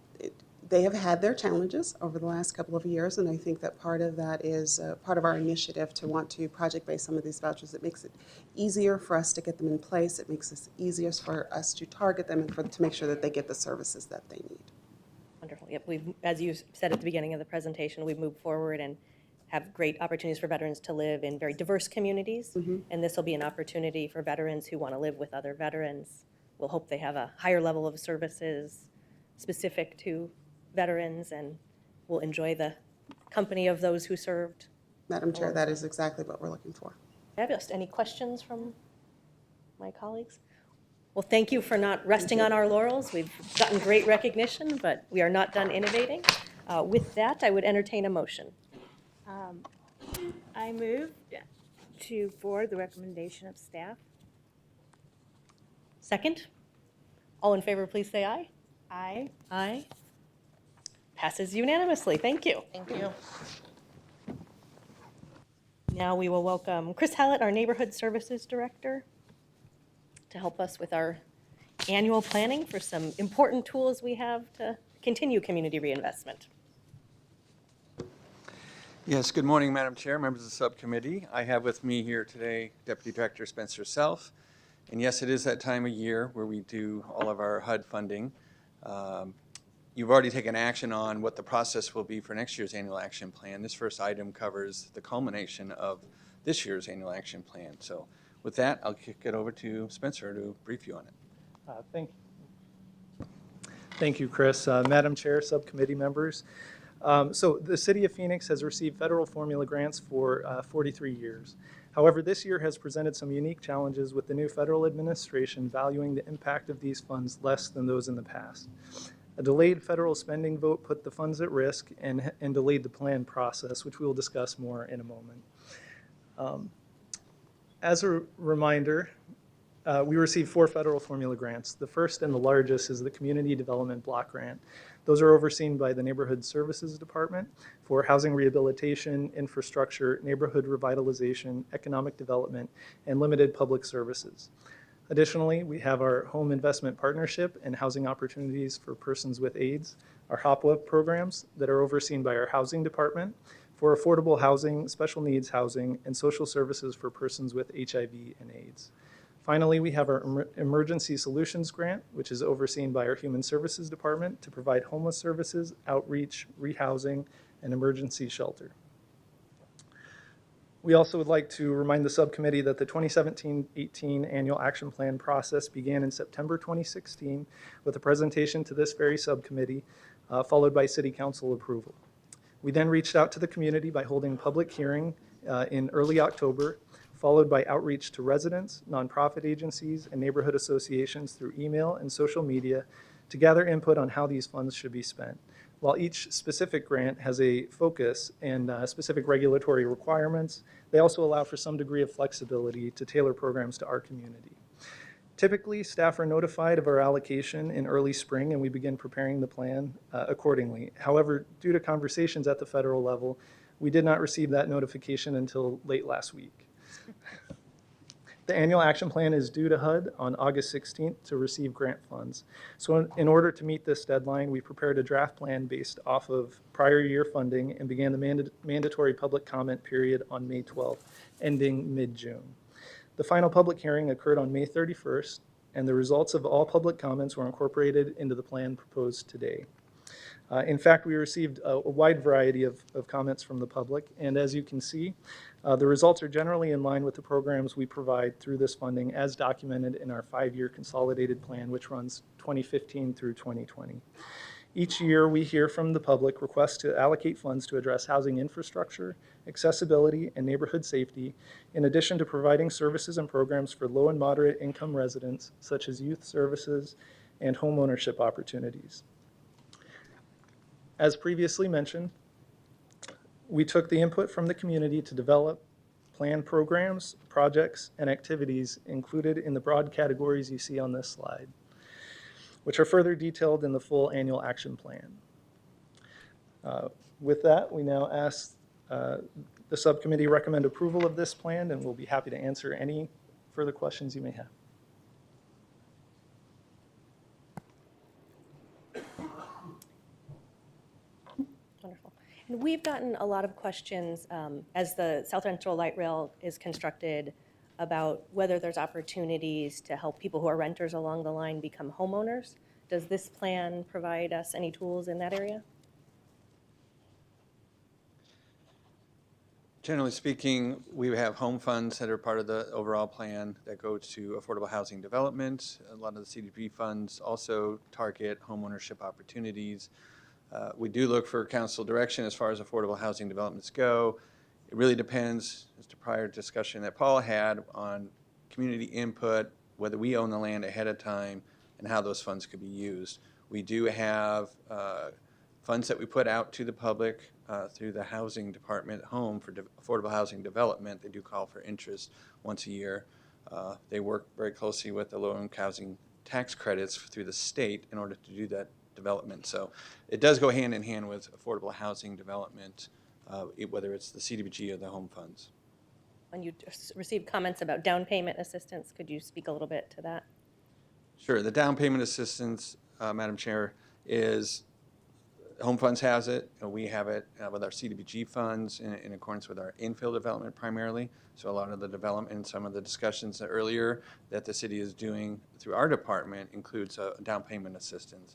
they have had their challenges over the last couple of years, and I think that part of that is part of our initiative to want to project-base some of these vouchers. It makes it easier for us to get them in place. It makes it easier for us to target them and to make sure that they get the services that they need. Wonderful. Yep, we've, as you said at the beginning of the presentation, we've moved forward and have great opportunities for veterans to live in very diverse communities, and this will be an opportunity for veterans who want to live with other veterans. We'll hope they have a higher level of services specific to veterans, and will enjoy the company of those who served. Madam Chair, that is exactly what we're looking for. Fabulous. Any questions from my colleagues? Well, thank you for not resting on our laurels. We've gotten great recognition, but we are not done innovating. With that, I would entertain a motion. I move to forward the recommendation of staff. Second? All in favor, please say aye. Aye. Aye. Passes unanimously. Thank you. Thank you. Now we will welcome Chris Hallett, our Neighborhood Services Director, to help us with our annual planning for some important tools we have to continue community reinvestment. Yes, good morning, Madam Chair, members of the subcommittee. I have with me here today Deputy Director Spencer Self. And yes, it is that time of year where we do all of our HUD funding. You've already taken action on what the process will be for next year's annual action plan. This first item covers the culmination of this year's annual action plan. So with that, I'll kick it over to Spencer to brief you on it. Thank you, Chris. Madam Chair, subcommittee members. So the City of Phoenix has received federal formula grants for 43 years. However, this year has presented some unique challenges with the new federal administration valuing the impact of these funds less than those in the past. A delayed federal spending vote put the funds at risk and delayed the plan process, which we will discuss more in a moment. As a reminder, we received 4 federal formula grants. The first and the largest is the Community Development Block Grant. Those are overseen by the Neighborhood Services Department for housing rehabilitation, infrastructure, neighborhood revitalization, economic development, and limited public services. Additionally, we have our Home Investment Partnership and Housing Opportunities for Persons with AIDS, our HOPWA programs that are overseen by our Housing Department for affordable housing, special needs housing, and social services for persons with HIV and AIDS. Finally, we have our Emergency Solutions Grant, which is overseen by our Human Services Department to provide homeless services, outreach, rehousing, and emergency shelter. We also would like to remind the subcommittee that the 2017-18 annual action plan process began in September 2016 with a presentation to this very subcommittee, followed by City Council approval. We then reached out to the community by holding a public hearing in early October, followed by outreach to residents, nonprofit agencies, and neighborhood associations through email and social media to gather input on how these funds should be spent. While each specific grant has a focus and specific regulatory requirements, they also allow for some degree of flexibility to tailor programs to our community. Typically, staff are notified of our allocation in early spring and we begin preparing the plan accordingly. However, due to conversations at the federal level, we did not receive that notification until late last week. The annual action plan is due to HUD on August 16th to receive grant funds. So in order to meet this deadline, we prepared a draft plan based off of prior year funding and began the mandatory public comment period on May 12th, ending mid-June. The final public hearing occurred on May 31st, and the results of all public comments were incorporated into the plan proposed today. In fact, we received a wide variety of comments from the public, and as you can see, the results are generally in line with the programs we provide through this funding as documented in our 5-year consolidated plan, which runs 2015 through 2020. Each year, we hear from the public requests to allocate funds to address housing infrastructure, accessibility, and neighborhood safety, in addition to providing services and programs for low and moderate income residents, such as youth services and home ownership opportunities. As previously mentioned, we took the input from the community to develop plan programs, projects, and activities included in the broad categories you see on this slide, which are further detailed in the full annual action plan. With that, we now ask the subcommittee recommend approval of this plan, and we'll be happy to answer any further questions you may have. Wonderful. And we've gotten a lot of questions as the South Central Light Rail is constructed about whether there's opportunities to help people who are renters along the line become homeowners. Does this plan provide us any tools in that area? Generally speaking, we have home funds that are part of the overall plan that go to affordable housing development. A lot of the CDP funds also target homeownership opportunities. We do look for council direction as far as affordable housing developments go. It really depends, as to prior discussion that Paul had, on community input, whether we own the land ahead of time, and how those funds could be used. We do have funds that we put out to the public through the housing department home for affordable housing development. They do call for interest once a year. They work very closely with the low-income housing tax credits through the state in order to do that development. So it does go hand in hand with affordable housing development, whether it's the CDBG or the home funds. When you received comments about down payment assistance, could you speak a little bit to that? Sure. The down payment assistance, Madam Chair, is Home Funds has it. We have it with our CDBG funds in accordance with our infill development primarily. So a lot of the development and some of the discussions earlier that the city is doing through our department includes a down payment assistance.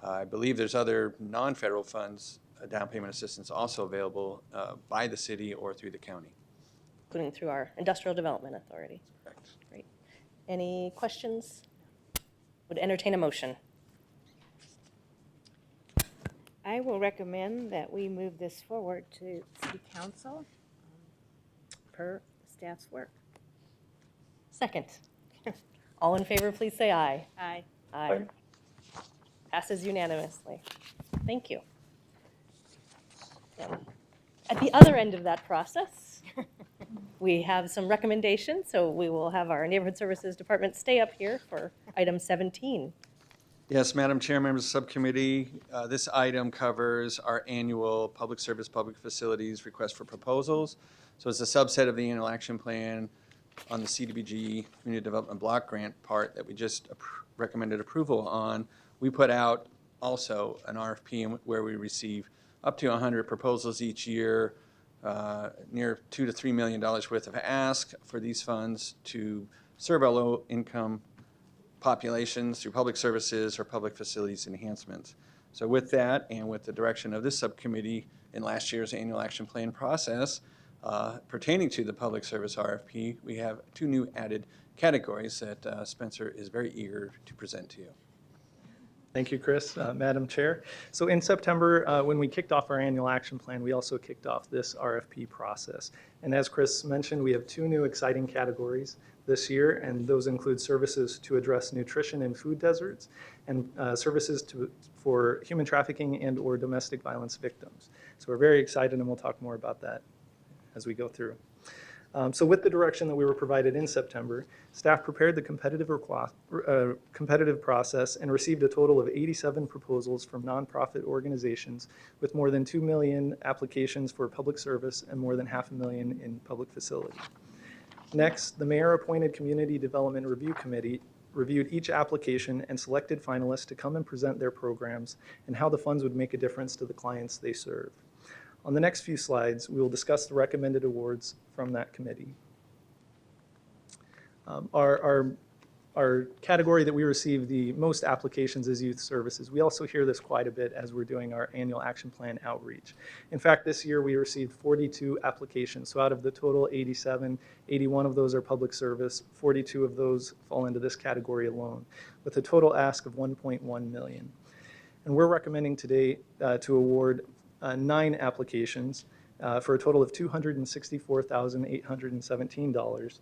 I believe there's other non-federal funds, down payment assistance also available by the city or through the county. Including through our Industrial Development Authority. Correct. Great. Any questions? Would entertain a motion. I will recommend that we move this forward to City Council per staff's work. Second. All in favor, please say aye. Aye. Aye. Passes unanimously. Thank you. At the other end of that process, we have some recommendations, so we will have our Neighborhood Services Department stay up here for item 17. Yes, Madam Chair, members of the subcommittee, this item covers our annual public service, public facilities request for proposals. So it's a subset of the annual action plan on the CDBG Community Development Block Grant part that we just recommended approval on. We put out also an RFP where we receive up to 100 proposals each year, near $2 to $3 million worth of ask for these funds to serve our low-income populations through public services or public facilities enhancements. So with that, and with the direction of this subcommittee in last year's annual action plan process pertaining to the public service RFP, we have 2 new added categories that Spencer is very eager to present to you. Thank you, Chris. Madam Chair. So in September, when we kicked off our annual action plan, we also kicked off this RFP process. And as Chris mentioned, we have 2 new exciting categories this year, and those include services to address nutrition in food deserts and services for human trafficking and or domestic violence victims. So we're very excited, and we'll talk more about that as we go through. So with the direction that we were provided in September, staff prepared the competitive process and received a total of 87 proposals from nonprofit organizations with more than 2 million applications for public service and more than 500,000 in public facility. Next, the mayor-appointed Community Development Review Committee reviewed each application and selected finalists to come and present their programs and how the funds would make a difference to the clients they serve. On the next few slides, we will discuss the recommended awards from that committee. Our category that we receive the most applications is youth services. We also hear this quite a bit as we're doing our annual action plan outreach. In fact, this year we received 42 applications. So out of the total 87, 81 of those are public service, 42 of those fall into this category alone, with a total ask of $1.1 million. And we're recommending today to award 9 applications for a total of $264,817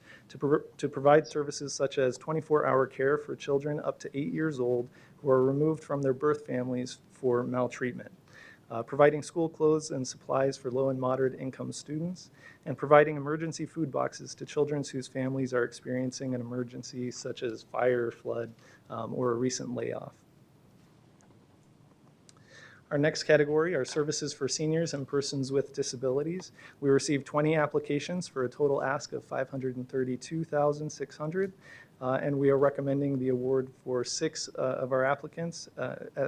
to provide services such as 24-hour care for children up to 8 years old who are removed from their birth families for maltreatment, providing school clothes and supplies for low and moderate income students, and providing emergency food boxes to children whose families are experiencing an emergency such as fire, flood, or a recent layoff. Our next category are services for seniors and persons with disabilities. We received 20 applications for a total ask of $532,600, and we are recommending the award for 6 of our applicants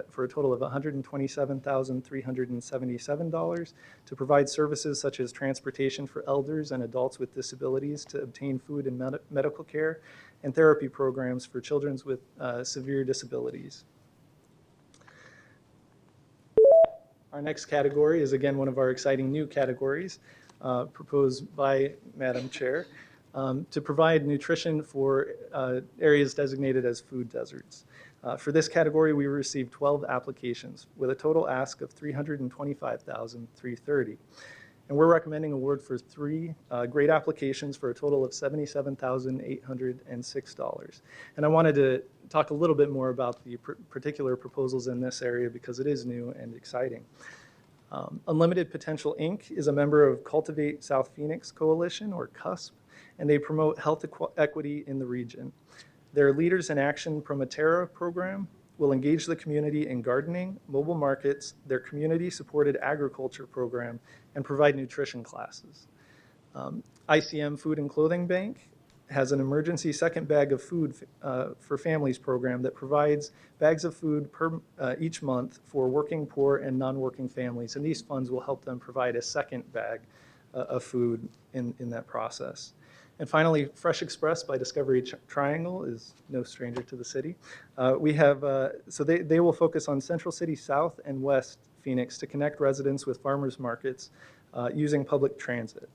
for a total of $127,377 to provide services such as transportation for elders and adults with disabilities to obtain food and medical care, and therapy programs for children with severe disabilities. Our next category is again one of our exciting new categories proposed by Madam Chair to provide nutrition for areas designated as food deserts. For this category, we received 12 applications with a total ask of $325,330. And we're recommending award for 3 great applications for a total of $77,806. And I wanted to talk a little bit more about the particular proposals in this area because it is new and exciting. Unlimited Potential, Inc. is a member of Cultivate South Phoenix Coalition, or CUSP, and they promote health equity in the region. Their Leaders in Action Promoterra program will engage the community in gardening, mobile markets, their community-supported agriculture program, and provide nutrition classes. ICM Food and Clothing Bank has an emergency second bag of food for families program that provides bags of food each month for working poor and non-working families, and these funds will help them provide a second bag of food in that process. And finally, Fresh Express by Discovery Triangle is no stranger to the city. We have, so they will focus on Central City South and West Phoenix to connect residents with farmers markets using public transit.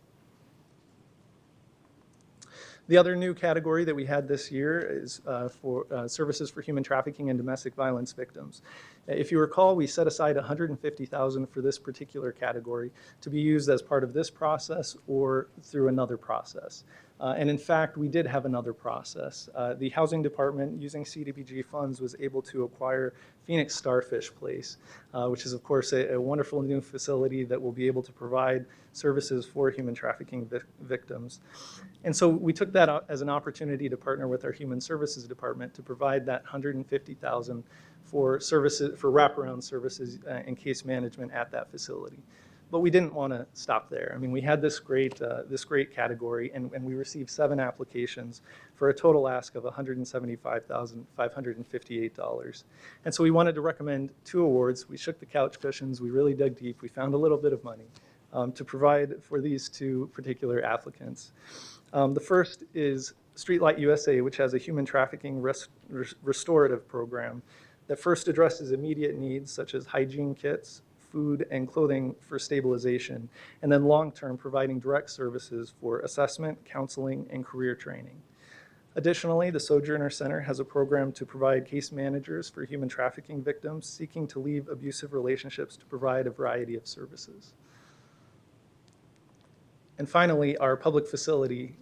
The other new category that we had this year is for services for human trafficking and domestic violence victims. If you recall, we set aside $150,000 for this particular category to be used as part of this process or through another process. And in fact, we did have another process. The Housing Department, using CDBG funds, was able to acquire Phoenix Starfish Place, which is, of course, a wonderful new facility that will be able to provide services for human trafficking victims. And so we took that as an opportunity to partner with our Human Services Department to provide that $150,000 for services, for wraparound services and case management at that facility. But we didn't want to stop there. I mean, we had this great category, and we received 7 applications for a total ask of $175,558. And so we wanted to recommend 2 awards. We shook the couch cushions. We really dug deep. We found a little bit of money to provide for these 2 particular applicants. The first is Streetlight USA, which has a human trafficking restorative program that first addresses immediate needs such as hygiene kits, food, and clothing for stabilization, and then long-term providing direct services for assessment, counseling, and career training. Additionally, the Sojourner Center has a program to provide case managers for human trafficking victims seeking to leave abusive relationships to provide a variety of services. And finally, our public facility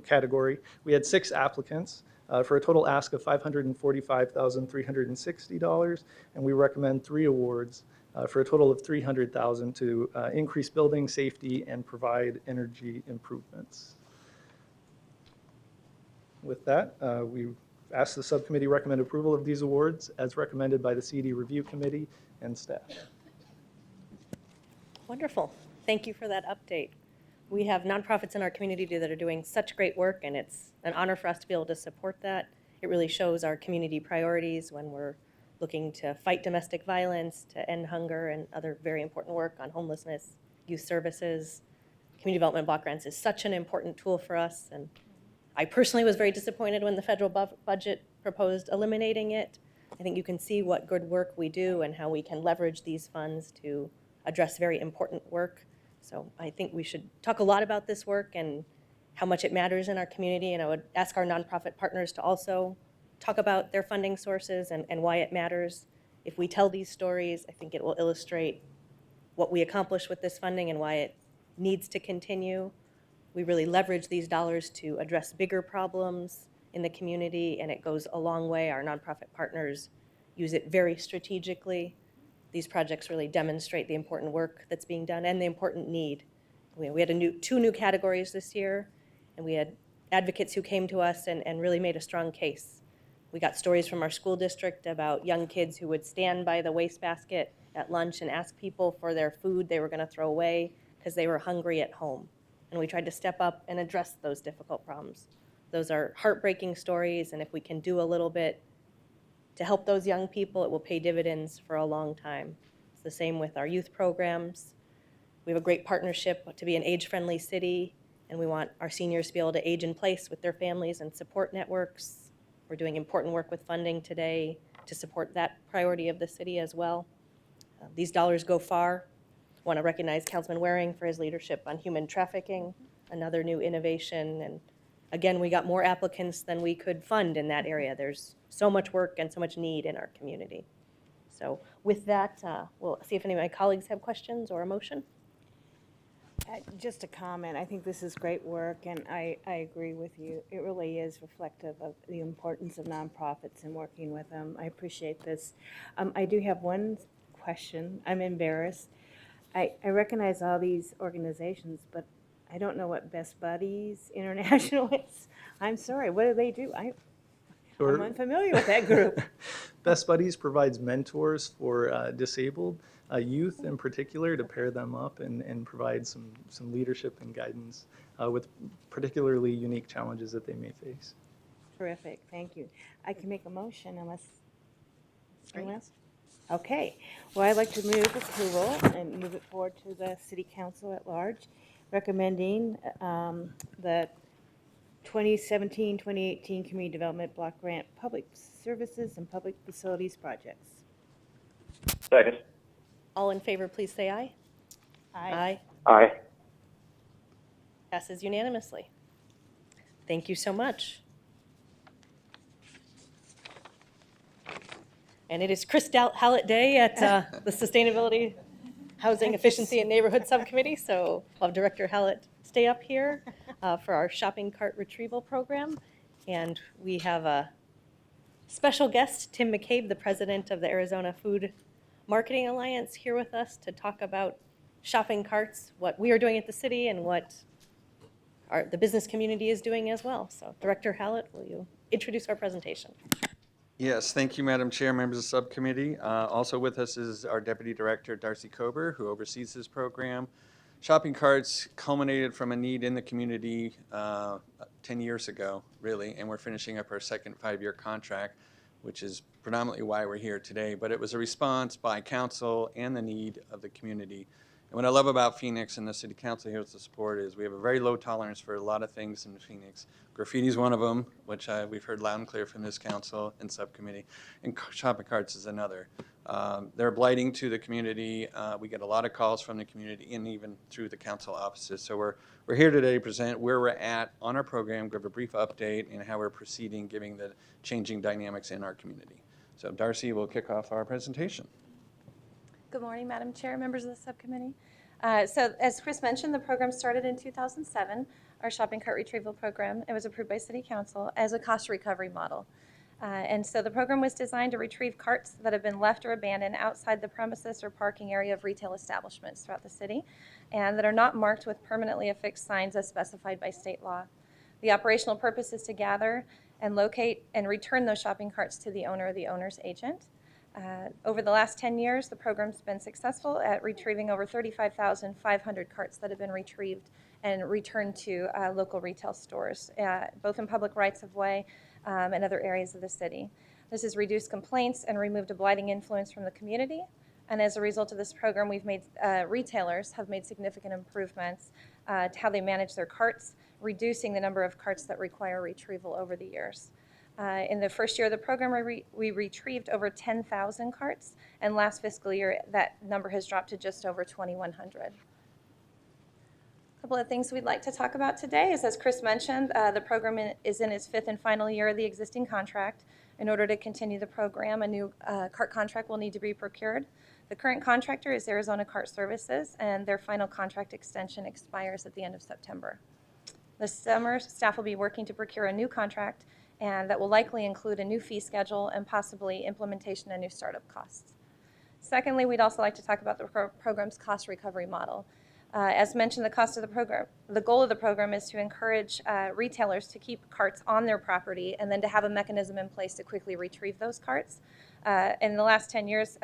category, we had 6 applicants for a total ask of $545,360, and we recommend 3 awards for a total of $300,000 to increase building safety and provide energy improvements. With that, we ask the subcommittee recommend approval of these awards as recommended by the CD Review Committee and staff. Wonderful. Thank you for that update. We have nonprofits in our community that are doing such great work, and it's an honor for us to be able to support that. It really shows our community priorities when we're looking to fight domestic violence, to end hunger, and other very important work on homelessness, youth services. Community development block grants is such an important tool for us, and I personally was very disappointed when the federal budget proposed eliminating it. I think you can see what good work we do and how we can leverage these funds to address very important work. So I think we should talk a lot about this work and how much it matters in our community, and I would ask our nonprofit partners to also talk about their funding sources and why it matters. If we tell these stories, I think it will illustrate what we accomplish with this funding and why it needs to continue. We really leverage these dollars to address bigger problems in the community, and it goes a long way. Our nonprofit partners use it very strategically. These projects really demonstrate the important work that's being done and the important need. We had two new categories this year, and we had advocates who came to us and really made a strong case. We got stories from our school district about young kids who would stand by the wastebasket at lunch and ask people for their food they were going to throw away because they were hungry at home. And we tried to step up and address those difficult problems. Those are heartbreaking stories, and if we can do a little bit to help those young people, it will pay dividends for a long time. It's the same with our youth programs. We have a great partnership to be an age-friendly city, and we want our seniors to be able to age in place with their families and support networks. We're doing important work with funding today to support that priority of the city as well. These dollars go far. I want to recognize Councilman Waring for his leadership on human trafficking, another new innovation. And again, we got more applicants than we could fund in that area. There's so much work and so much need in our community. So with that, we'll see if any of my colleagues have questions or a motion. Just a comment. I think this is great work, and I agree with you. It really is reflective of the importance of nonprofits and working with them. I appreciate this. I do have one question. I'm embarrassed. I recognize all these organizations, but I don't know what Best Buddies International is. I'm sorry. What do they do? I'm unfamiliar with that group. Best Buddies provides mentors for disabled youth in particular to pair them up and provide some leadership and guidance with particularly unique challenges that they may face. Terrific. Thank you. I can make a motion unless anyone else? Okay. Well, I'd like to move approval and move it forward to the City Council at large, recommending the 2017-2018 Community Development Block Grant Public Services and Public Facilities Projects. Second. All in favor, please say aye. Aye. Aye. Passes unanimously. Thank you so much. And it is Chris Hallett Day at the Sustainability, Housing Efficiency and Neighborhood Subcommittee, so I'll have Director Hallett stay up here for our shopping cart retrieval program. And we have a special guest, Tim McCabe, the president of the Arizona Food Marketing Alliance, here with us to talk about shopping carts, what we are doing at the city and what the business community is doing as well. So Director Hallett, will you introduce our presentation? Yes, thank you, Madam Chair, members of the subcommittee. Also with us is our Deputy Director, Darcy Kober, who oversees this program. Shopping carts culminated from a need in the community 10 years ago, really, and we're finishing up our second 5-year contract, which is predominantly why we're here today. But it was a response by council and the need of the community. And what I love about Phoenix and the City Council here with the support is we have a very low tolerance for a lot of things in Phoenix. Graffiti is one of them, which we've heard loud and clear from this council and subcommittee, and shopping carts is another. They're blighting to the community. We get a lot of calls from the community and even through the council offices. So we're here today to present where we're at on our program, give a brief update and how we're proceeding, given the changing dynamics in our community. So Darcy will kick off our presentation. Good morning, Madam Chair, members of the subcommittee. So as Chris mentioned, the program started in 2007, our shopping cart retrieval program. It was approved by City Council as a cost recovery model. And so the program was designed to retrieve carts that have been left or abandoned outside the premises or parking area of retail establishments throughout the city and that are not marked with permanently affixed signs as specified by state law. The operational purpose is to gather and locate and return those shopping carts to the owner or the owner's agent. Over the last 10 years, the program's been successful at retrieving over 35,500 carts that have been retrieved and returned to local retail stores, both in public rights-of-way and other areas of the city. This has reduced complaints and removed a blighting influence from the community. And as a result of this program, we've made retailers have made significant improvements to how they manage their carts, reducing the number of carts that require retrieval over the years. In the first year of the program, we retrieved over 10,000 carts, and last fiscal year, that number has dropped to just over 2,100. A couple of things we'd like to talk about today is, as Chris mentioned, the program is in its 5th and final year of the existing contract. In order to continue the program, a new cart contract will need to be procured. The current contractor is Arizona Cart Services, and their final contract extension expires at the end of September. This summer, staff will be working to procure a new contract, and that will likely include a new fee schedule and possibly implementation of new startup costs. Secondly, we'd also like to talk about the program's cost recovery model. As mentioned, the cost of the program, the goal of the program is to encourage retailers to keep carts on their property and then to have a mechanism in place to quickly retrieve those carts. In the last 10 years,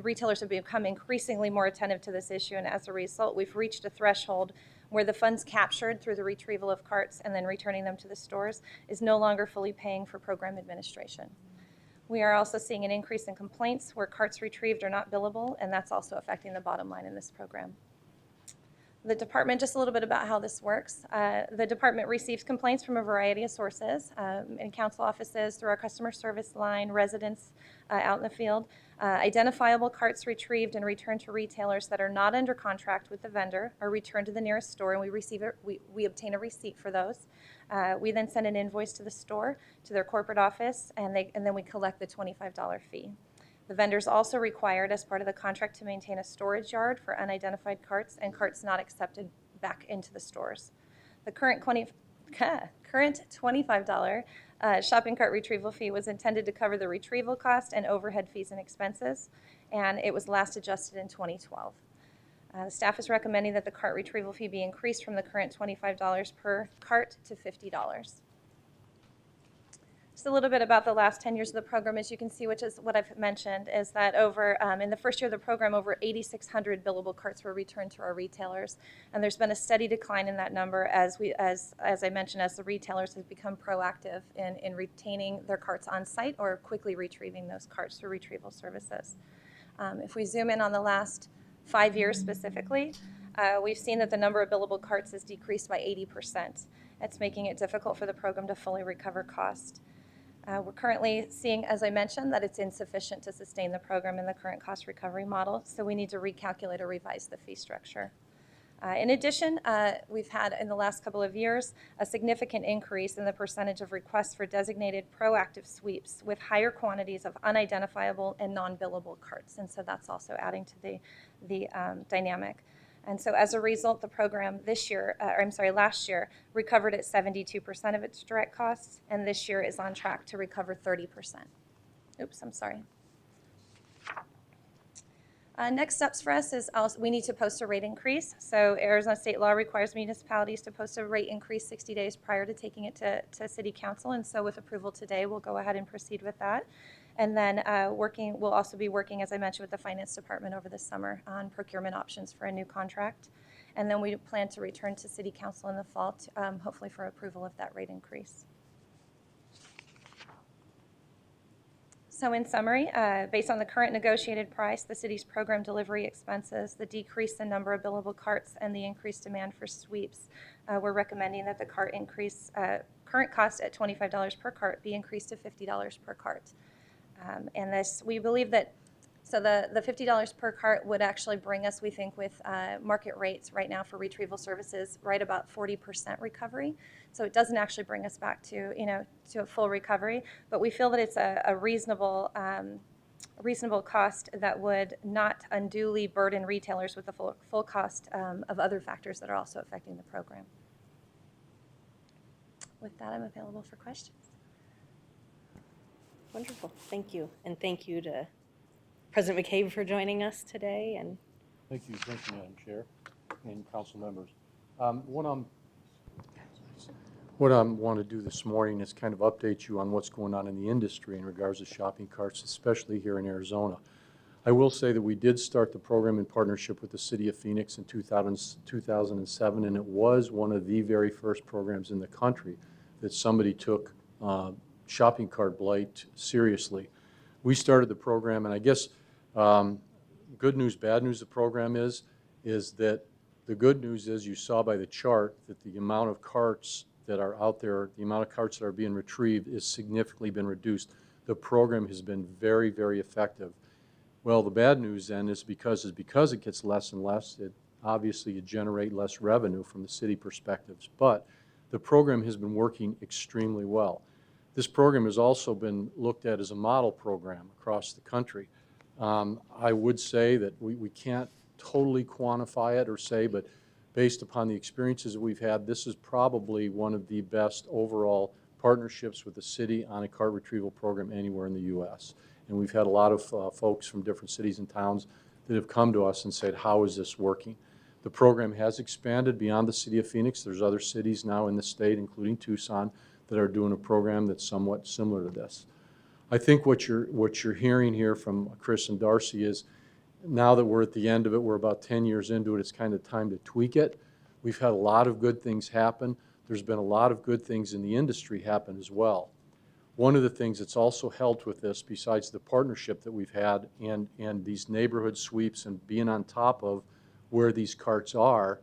retailers have become increasingly more attentive to this issue, and as a result, we've reached a threshold where the funds captured through the retrieval of carts and then returning them to the stores is no longer fully paying for program administration. We are also seeing an increase in complaints where carts retrieved are not billable, and that's also affecting the bottom line in this program. The department, just a little bit about how this works. The department receives complaints from a variety of sources, in council offices, through our customer service line, residents out in the field. Identifiable carts retrieved and returned to retailers that are not under contract with the vendor are returned to the nearest store, and we obtain a receipt for those. We then send an invoice to the store, to their corporate office, and then we collect the $25 fee. The vendor is also required, as part of the contract, to maintain a storage yard for unidentified carts and carts not accepted back into the stores. The current $25 shopping cart retrieval fee was intended to cover the retrieval cost and overhead fees and expenses, and it was last adjusted in 2012. The staff is recommending that the cart retrieval fee be increased from the current $25 per cart to $50. Just a little bit about the last 10 years of the program. As you can see, which is what I've mentioned, is that in the first year of the program, over 8,600 billable carts were returned to our retailers, and there's been a steady decline in that number as I mentioned, as the retailers have become proactive in retaining their carts on site or quickly retrieving those carts through retrieval services. If we zoom in on the last 5 years specifically, we've seen that the number of billable carts has decreased by 80%. It's making it difficult for the program to fully recover cost. We're currently seeing, as I mentioned, that it's insufficient to sustain the program in the current cost recovery model, so we need to recalculate or revise the fee structure. In addition, we've had in the last couple of years a significant increase in the percentage of requests for designated proactive sweeps with higher quantities of unidentifiable and non-billable carts, and so that's also adding to the dynamic. And so as a result, the program last year recovered at 72% of its direct costs, and this year is on track to recover 30%. Oops, I'm sorry. Next steps for us is we need to post a rate increase. So Arizona state law requires municipalities to post a rate increase 60 days prior to taking it to City Council, and so with approval today, we'll go ahead and proceed with that. And then we'll also be working, as I mentioned, with the Finance Department over the summer on procurement options for a new contract. And then we plan to return to City Council in the fall, hopefully for approval of that rate increase. So in summary, based on the current negotiated price, the city's program delivery expenses, the decrease in number of billable carts, and the increased demand for sweeps, we're recommending that the cart increase, current cost at $25 per cart be increased to $50 per cart. And this, we believe that, so the $50 per cart would actually bring us, we think, with market rates right now for retrieval services, right about 40% recovery. So it doesn't actually bring us back to, to a full recovery, but we feel that it's a reasonable cost that would not unduly burden retailers with the full cost of other factors that are also affecting the program. With that, I'm available for questions. Wonderful. Thank you. And thank you to President McCabe for joining us today. And Thank you, Madam Chair and council members. What I want to do this morning is kind of update you on what's going on in the industry in regards to shopping carts, especially here in Arizona. I will say that we did start the program in partnership with the City of Phoenix in 2007, and it was one of the very first programs in the country that somebody took shopping cart blight seriously. We started the program, and I guess good news, bad news the program is that the good news is you saw by the chart that the amount of carts that are out there, the amount of carts that are being retrieved is significantly been reduced. The program has been very, very effective. Well, the bad news then is because it gets less and less, obviously you generate less revenue from the city perspectives. But the program has been working extremely well. This program has also been looked at as a model program across the country. I would say that we can't totally quantify it or say, but based upon the experiences that we've had, this is probably one of the best overall partnerships with the city on a cart retrieval program anywhere in the U.S. And we've had a lot of folks from different cities and towns that have come to us and said, how is this working? The program has expanded beyond the city of Phoenix. There's other cities now in the state, including Tucson, that are doing a program that's somewhat similar to this. I think what you're hearing here from Chris and Darcy is, now that we're at the end of it, we're about 10 years into it, it's kind of time to tweak it. We've had a lot of good things happen. There's been a lot of good things in the industry happen as well. One of the things that's also helped with this, besides the partnership that we've had and these neighborhood sweeps and being on top of where these carts are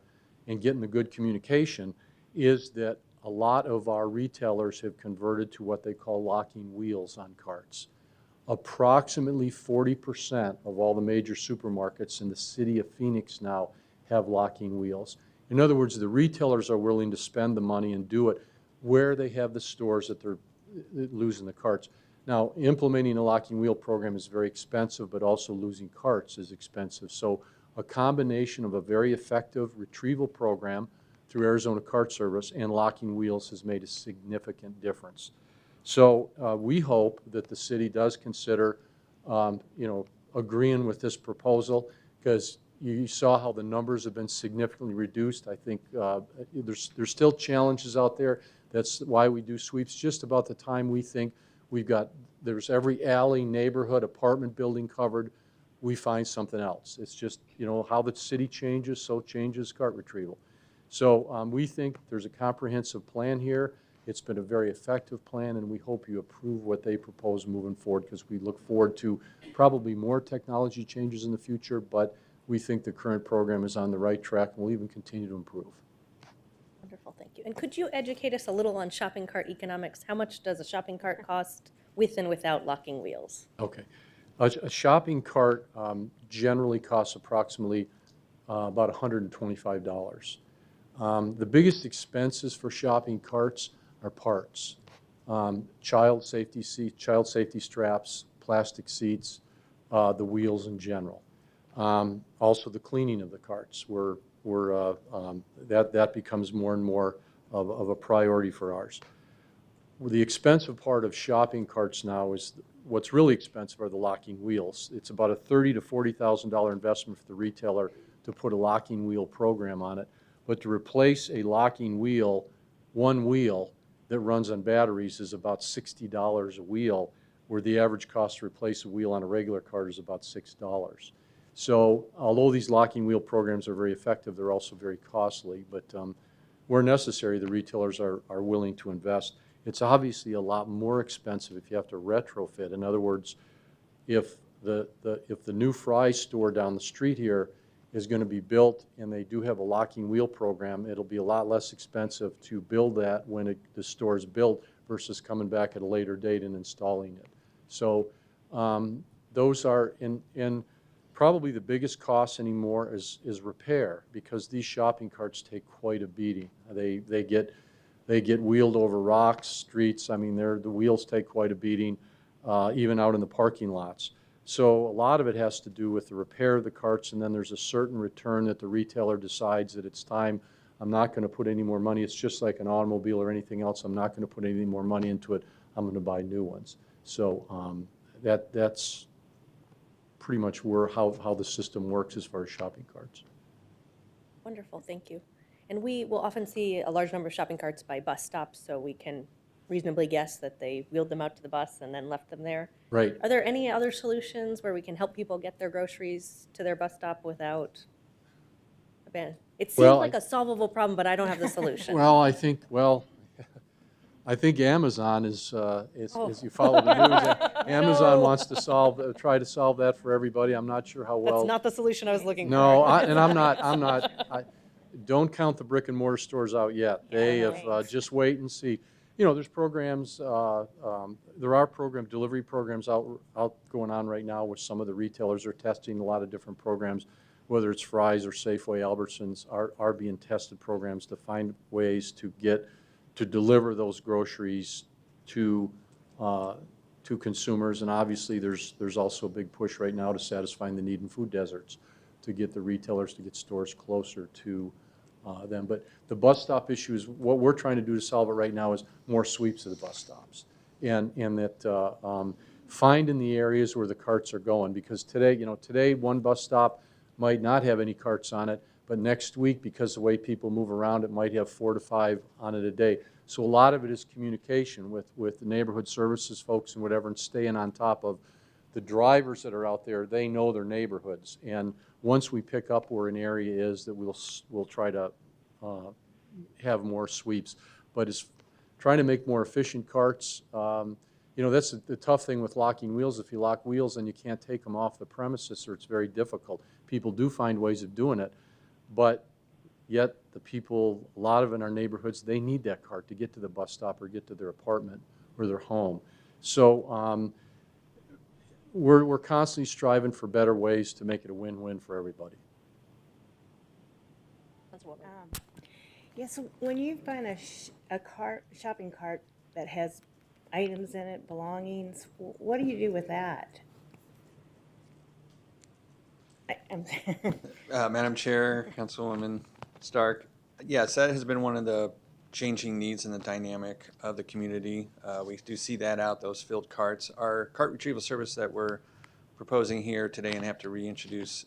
and getting the good communication, is that a lot of our retailers have converted to what they call locking wheels on carts. Approximately 40% of all the major supermarkets in the city of Phoenix now have locking wheels. In other words, the retailers are willing to spend the money and do it where they have the stores that they're losing the carts. Now, implementing a locking wheel program is very expensive, but also losing carts is expensive. So a combination of a very effective retrieval program through Arizona Cart Service and locking wheels has made a significant difference. So we hope that the city does consider, agreeing with this proposal, because you saw how the numbers have been significantly reduced. I think there's still challenges out there. That's why we do sweeps just about the time we think there's every alley, neighborhood, apartment building covered, we find something else. It's just, how the city changes, so changes cart retrieval. So we think there's a comprehensive plan here. It's been a very effective plan, and we hope you approve what they propose moving forward, because we look forward to probably more technology changes in the future, but we think the current program is on the right track and will even continue to improve. Wonderful, thank you. And could you educate us a little on shopping cart economics? How much does a shopping cart cost with and without locking wheels? Okay. A shopping cart generally costs approximately about $125. The biggest expenses for shopping carts are parts. Child safety seats, child safety straps, plastic seats, the wheels in general. Also the cleaning of the carts, that becomes more and more of a priority for ours. The expensive part of shopping carts now is, what's really expensive are the locking wheels. It's about a $30,000 to $40,000 investment for the retailer to put a locking wheel program on it. But to replace a locking wheel, one wheel that runs on batteries, is about $60 a wheel, where the average cost to replace a wheel on a regular cart is about $6. So although these locking wheel programs are very effective, they're also very costly. But where necessary, the retailers are willing to invest. It's obviously a lot more expensive if you have to retrofit. In other words, if the new Fry's store down the street here is going to be built and they do have a locking wheel program, it'll be a lot less expensive to build that when the store is built versus coming back at a later date and installing it. So those are, in probably the biggest cost anymore is repair, because these shopping carts take quite a beating. They get wheeled over rocks, streets. I mean, the wheels take quite a beating, even out in the parking lots. So a lot of it has to do with the repair of the carts, and then there's a certain return that the retailer decides that it's time. I'm not going to put any more money. It's just like an automobile or anything else. I'm not going to put any more money into it. I'm going to buy new ones. So that's pretty much how the system works as far as shopping carts. Wonderful, thank you. And we will often see a large number of shopping carts by bus stops, so we can reasonably guess that they wheeled them out to the bus and then left them there. Right. Are there any other solutions where we can help people get their groceries to their bus stop without abandon? It seems Well, like a solvable problem, but I don't have the solution. Well, I think Amazon is, Oh. as you follow the news, Amazon wants to try to solve that for everybody. I'm not sure how well. That's not the solution I was looking for. No, and I'm not, don't count the brick and mortar stores out yet. They have, just wait and see. You know, there's programs, there are delivery programs out going on right now with some of the retailers are testing a lot of different programs, whether it's Fry's or Safeway, Albertsons are being tested programs to find ways to deliver those groceries to consumers. And obviously there's also a big push right now to satisfying the need in food deserts, to get the retailers to get stores closer to them. But the bus stop issue is what we're trying to do to solve it right now is more sweeps of the bus stops, and that finding the areas where the carts are going, because today one bus stop might not have any carts on it, but next week, because the way people move around, it might have 4 to 5 on it a day. So a lot of it is communication with the neighborhood services folks and whatever, and staying on top of the drivers that are out there. They know their neighborhoods, and once we pick up where an area is, that we'll try to have more sweeps. But it's trying to make more efficient carts. That's the tough thing with locking wheels. If you lock wheels, then you can't take them off the premises, or it's very difficult. People do find ways of doing it, but yet the people, a lot of in our neighborhoods, they need that cart to get to the bus stop or get to their apartment or their home. So we're constantly striving for better ways to make it a win-win for everybody. Yes, when you find a shopping cart that has items in it, belongings, what do you do with that? Madam Chair, Councilwoman Stark, yes, that has been one of the changing needs in the dynamic of the community. We do see that out, those filled carts. Our cart retrieval service that we're proposing here today and have to reintroduce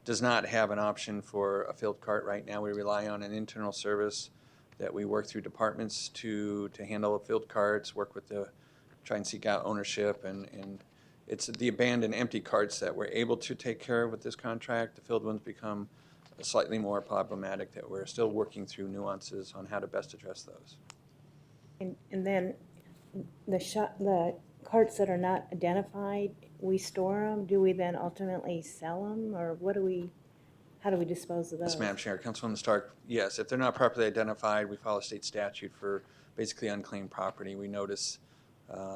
does not have an option for a filled cart right now. We rely on an internal service that we work through departments to handle filled carts, work with try and seek out ownership, and it's the abandoned empty carts that we're able to take care of with this contract. The filled ones become slightly more problematic, that we're still working through nuances on how to best address those. And then the carts that are not identified, we store them. Do we then ultimately sell them, or how do we dispose of those? Yes, Madam Chair. Councilwoman Stark, yes, if they're not properly identified, we follow state statute for basically unclaimed property. We notice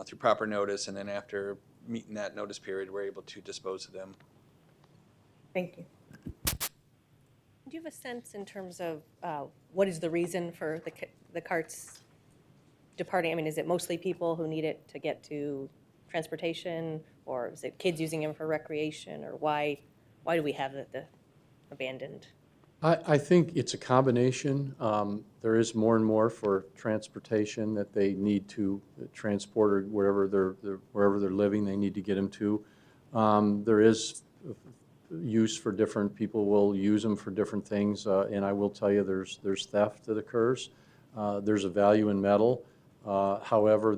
through proper notice, and then after meeting that notice period, we're able to dispose of them. Thank you. Do you have a sense in terms of what is the reason for the carts departing? I mean, is it mostly people who need it to get to transportation, or is it kids using them for recreation, or why do we have the abandoned? I think it's a combination. There is more and more for transportation that they need to transport, or wherever they're living, they need to get them to. There is use for different people will use them for different things, and I will tell you there's theft that occurs. There's a value in metal. However,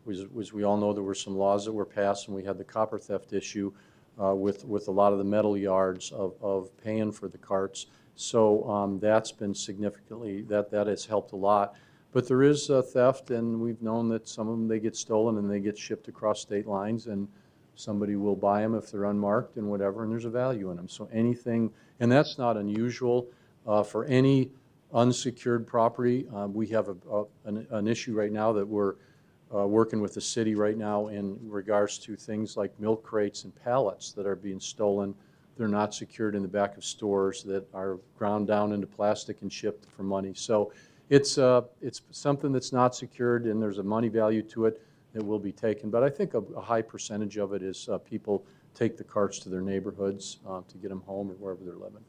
as we all know, there were some laws that were passed, and we had the copper theft issue with a lot of the metal yards of paying for the carts. So that's been significantly, that has helped a lot. But there is theft, and we've known that some of them, they get stolen and they get shipped across state lines, and somebody will buy them if they're unmarked and whatever, and there's a value in them. So anything, and that's not unusual for any unsecured property. We have an issue right now that we're working with the city right now in regards to things like milk crates and pallets that are being stolen. They're not secured in the back of stores, that are ground down into plastic and shipped for money. So it's something that's not secured, and there's a money value to it that will be taken. But I think a high percentage of it is people take the carts to their neighborhoods to get them home or wherever they're living.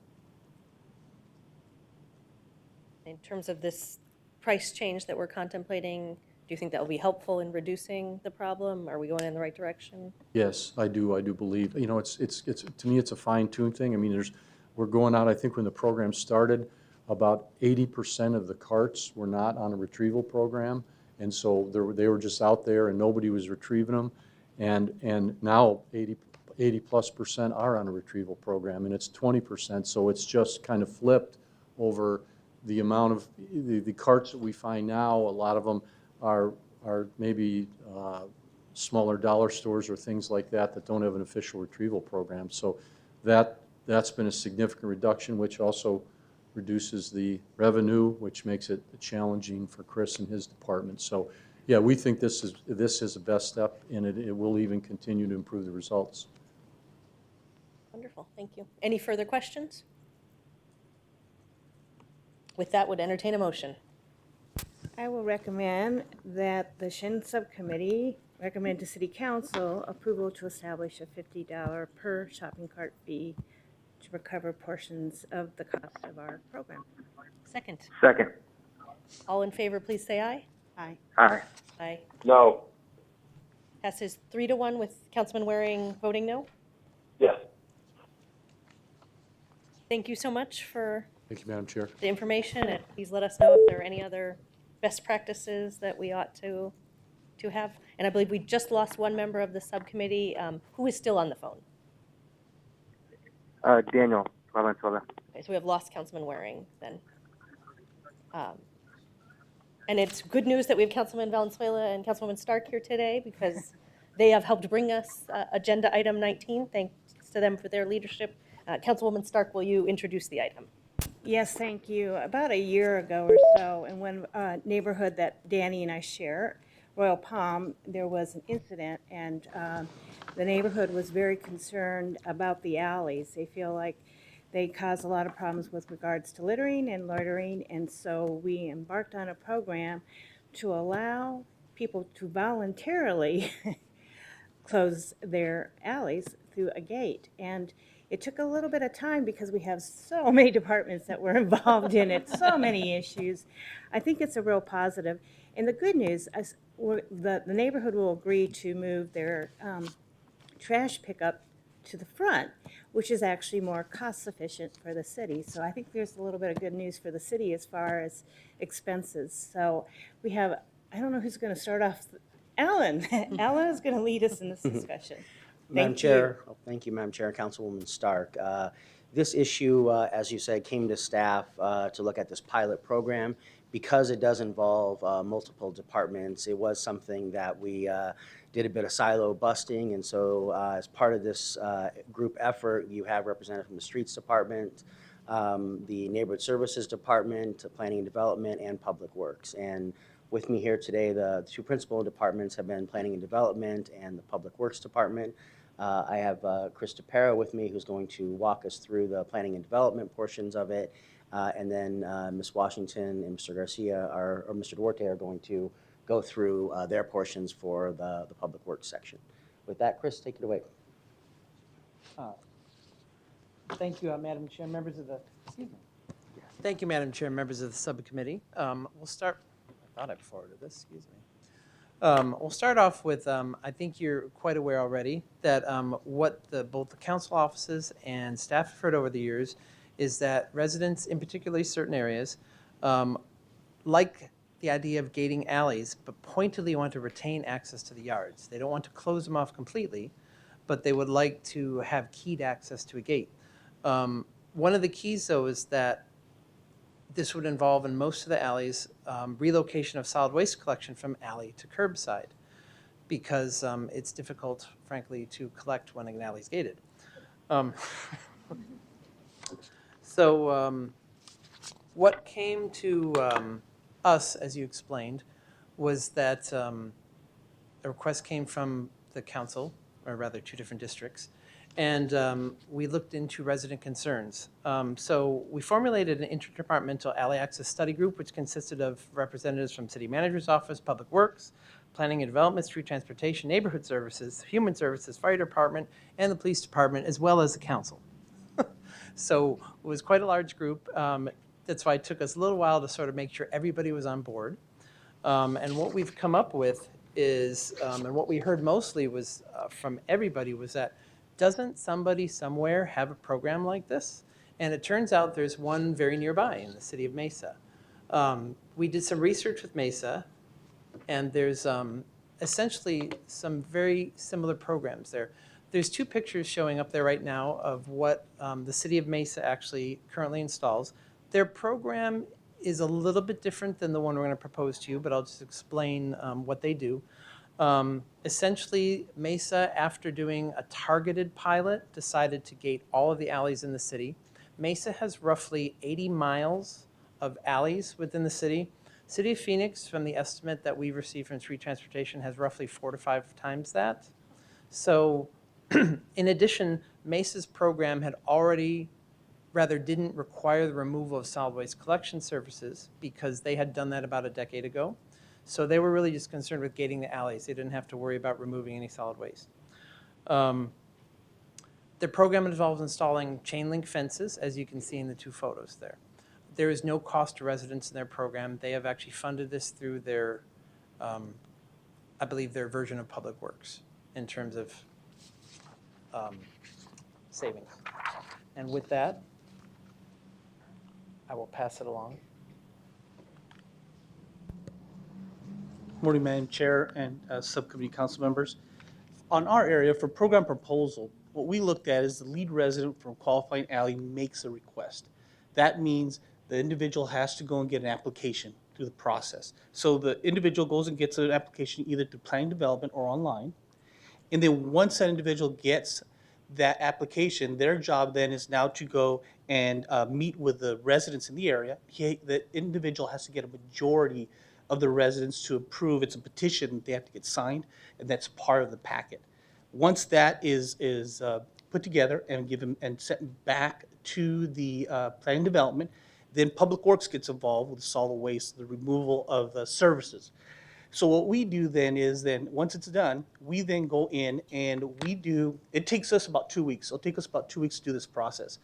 In terms of this price change that we're contemplating, do you think that will be helpful in reducing the problem? Are we going in the right direction? Yes, I do believe. You know, it's to me, it's a fine-tuned thing. I mean, we're going out, I think when the program started, about 80% of the carts were not on a retrieval program, And so they were just out there and nobody was retrieving them. And now 80+% are on a retrieval program, and it's 20%. So it's just kind of flipped over the amount of the carts that we find now. A lot of them are maybe smaller dollar stores or things like that don't have an official retrieval program. So that's been a significant reduction, which also reduces the revenue, which makes it challenging for Chris and his department. So yeah, we think this is the best step, and it will even continue to improve the results. Wonderful, thank you. Any further questions? With that, would entertain a motion. I will recommend that the Shin Subcommittee recommend to City Council approval to establish a $50 per shopping cart fee to recover portions of the cost of our program. Second. Second. All in favor, please say aye. Aye. Aye. Aye. No. Passes 3-1 with Councilman Waring voting no. Yes. Thank you so much for Thank you, Madam Chair. the information, and please let us know if there are any other best practices that we ought to have. And I believe we just lost one member of the subcommittee who is still on the phone. Daniel Valenzuela. Okay, so we have lost Councilman Waring then. And it's good news that we have Councilman Valenzuela and Councilwoman Stark here today, because they have helped bring us agenda item 19. Thanks to them for their leadership. Councilwoman Stark, will you introduce the item? Yes, thank you. About a year ago or so, in one neighborhood that Danny and I share, Royal Palm, there was an incident, and the neighborhood was very concerned about the alleys. They feel like they cause a lot of problems with regards to littering and loitering, and so we embarked on a program to allow people to voluntarily close their alleys through a gate. And it took a little bit of time because we have so many departments that were involved in it, so many issues. I think it's a real positive. And the good news is the neighborhood will agree to move their trash pickup to the front, which is actually more cost efficient for the city. So I think there's a little bit of good news for the city as far as expenses. So we have, I don't know who's going to start off. Alan. Alan is going to lead us in this discussion. Madam Chair, thank you, Madam Chair, Councilwoman Stark. This issue, as you said, came to staff to look at this pilot program. Because it does involve multiple departments, it was something that we did a bit of silo busting, and so as part of this group effort, you have representatives from the Streets Department, the Neighborhood Services Department, Planning and Development, and Public Works. And with me here today, the two principal departments have been Planning and Development and the Public Works Department. I have Chris DePera with me, who's going to walk us through the Planning and Development portions of it. And then Ms. Washington and Mr. Garcia or Mr. Duarte are going to go through their portions for the Public Works section. With that, Chris, take it away. Thank you, Madam Chair, members of the, excuse me. Thank you, Madam Chair, members of the subcommittee. We'll start, I thought I forwarded this, excuse me. We'll start off with, I think you're quite aware already that what both the council offices and staff have heard over the years is that residents, in particularly certain areas, like the idea of gating alleys, but pointedly want to retain access to the yards. They don't want to close them off completely, but they would like to have keyed access to a gate. One of the keys, though, is that this would involve, in most of the alleys, relocation of solid waste collection from alley to curbside, because it's difficult, frankly, to collect when an alley is gated. So what came to us, as you explained, was that a request came from the council, or rather two different districts, and we looked into resident concerns. So we formulated an interdepartmental alley access study group, which consisted of representatives from City Manager's Office, Public Works, Planning and Development, Street Transportation, Neighborhood Services, Human Services, Fire Department, and the Police Department, as well as the council. So it was quite a large group. That's why it took us a little while to sort of make sure everybody was on board. And what we've come up with is, and what we heard mostly was from everybody, was that doesn't somebody somewhere have a program like this? And it turns out there's one very nearby in the city of Mesa. We did some research with Mesa, And there's essentially some very similar programs there. There's two pictures showing up there right now of what the City of Mesa actually currently installs. Their program is a little bit different than the one we're going to propose to you, but I'll just explain what they do. Essentially, Mesa, after doing a targeted pilot, decided to gate all of the alleys in the city. Mesa has roughly 80 miles of alleys within the city. City of Phoenix, from the estimate that we've received from Street Transportation, has roughly 4 to 5 times that. So in addition, Mesa's program had already, rather didn't require the removal of solid waste collection services because they had done that about a decade ago. So they were really just concerned with gating the alleys. They didn't have to worry about removing any solid waste. The program involves installing chain link fences, as you can see in the two photos there. There is no cost to residents in their program. They have actually funded this through their, I believe, their version of Public Works in terms of savings. And with that, I will pass it along. Morning, Madam Chair and subcommittee council members. On our area for program proposal, what we looked at is the lead resident from qualifying alley makes a request. That means the individual has to go and get an application through the process. So the individual goes and gets an application either through planning development or online. And then once that individual gets that application, their job then is now to go and meet with the residents in the area. The individual has to get a majority of the residents to approve. It's a petition they have to get signed, and that's part of the packet. Once that is put together and given and sent back to the planning development, then Public Works gets involved with solid waste, the removal of services. So what we do then is once it's done, we then go in and it takes us about 2 weeks. It'll take us about 2 weeks to do this process.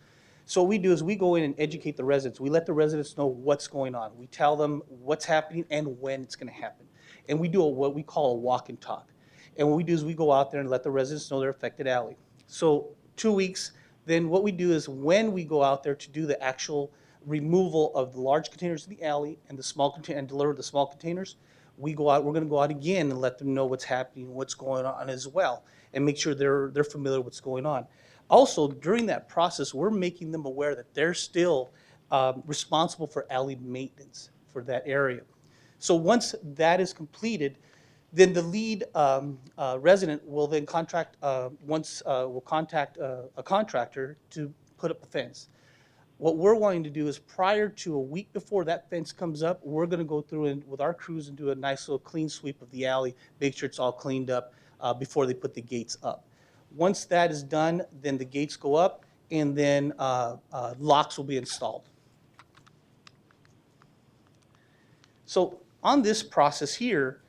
So what we do is we go in and educate the residents. We let the residents know what's going on. We tell them what's happening and when it's going to happen. And we do what we call a walk and talk. And what we do is we go out there and let the residents know their affected alley. So 2 weeks, then what we do is when we go out there to do the actual removal of the large containers in the alley and the small container and deliver the small containers, we're going to go out again and let them know what's happening, what's going on as well, and make sure they're familiar with what's going on. Also, during that process, we're making them aware that they're still responsible for alley maintenance for that area. So once that is completed, then the lead resident will then contact a contractor to put up a fence. What we're wanting to do is prior to a week before that fence comes up, we're going to go through and with our crews and do a nice little clean sweep of the alley, make sure it's all cleaned up before they put the gates up. Once that is done, then the gates go up and then locks will be installed. So on this process here,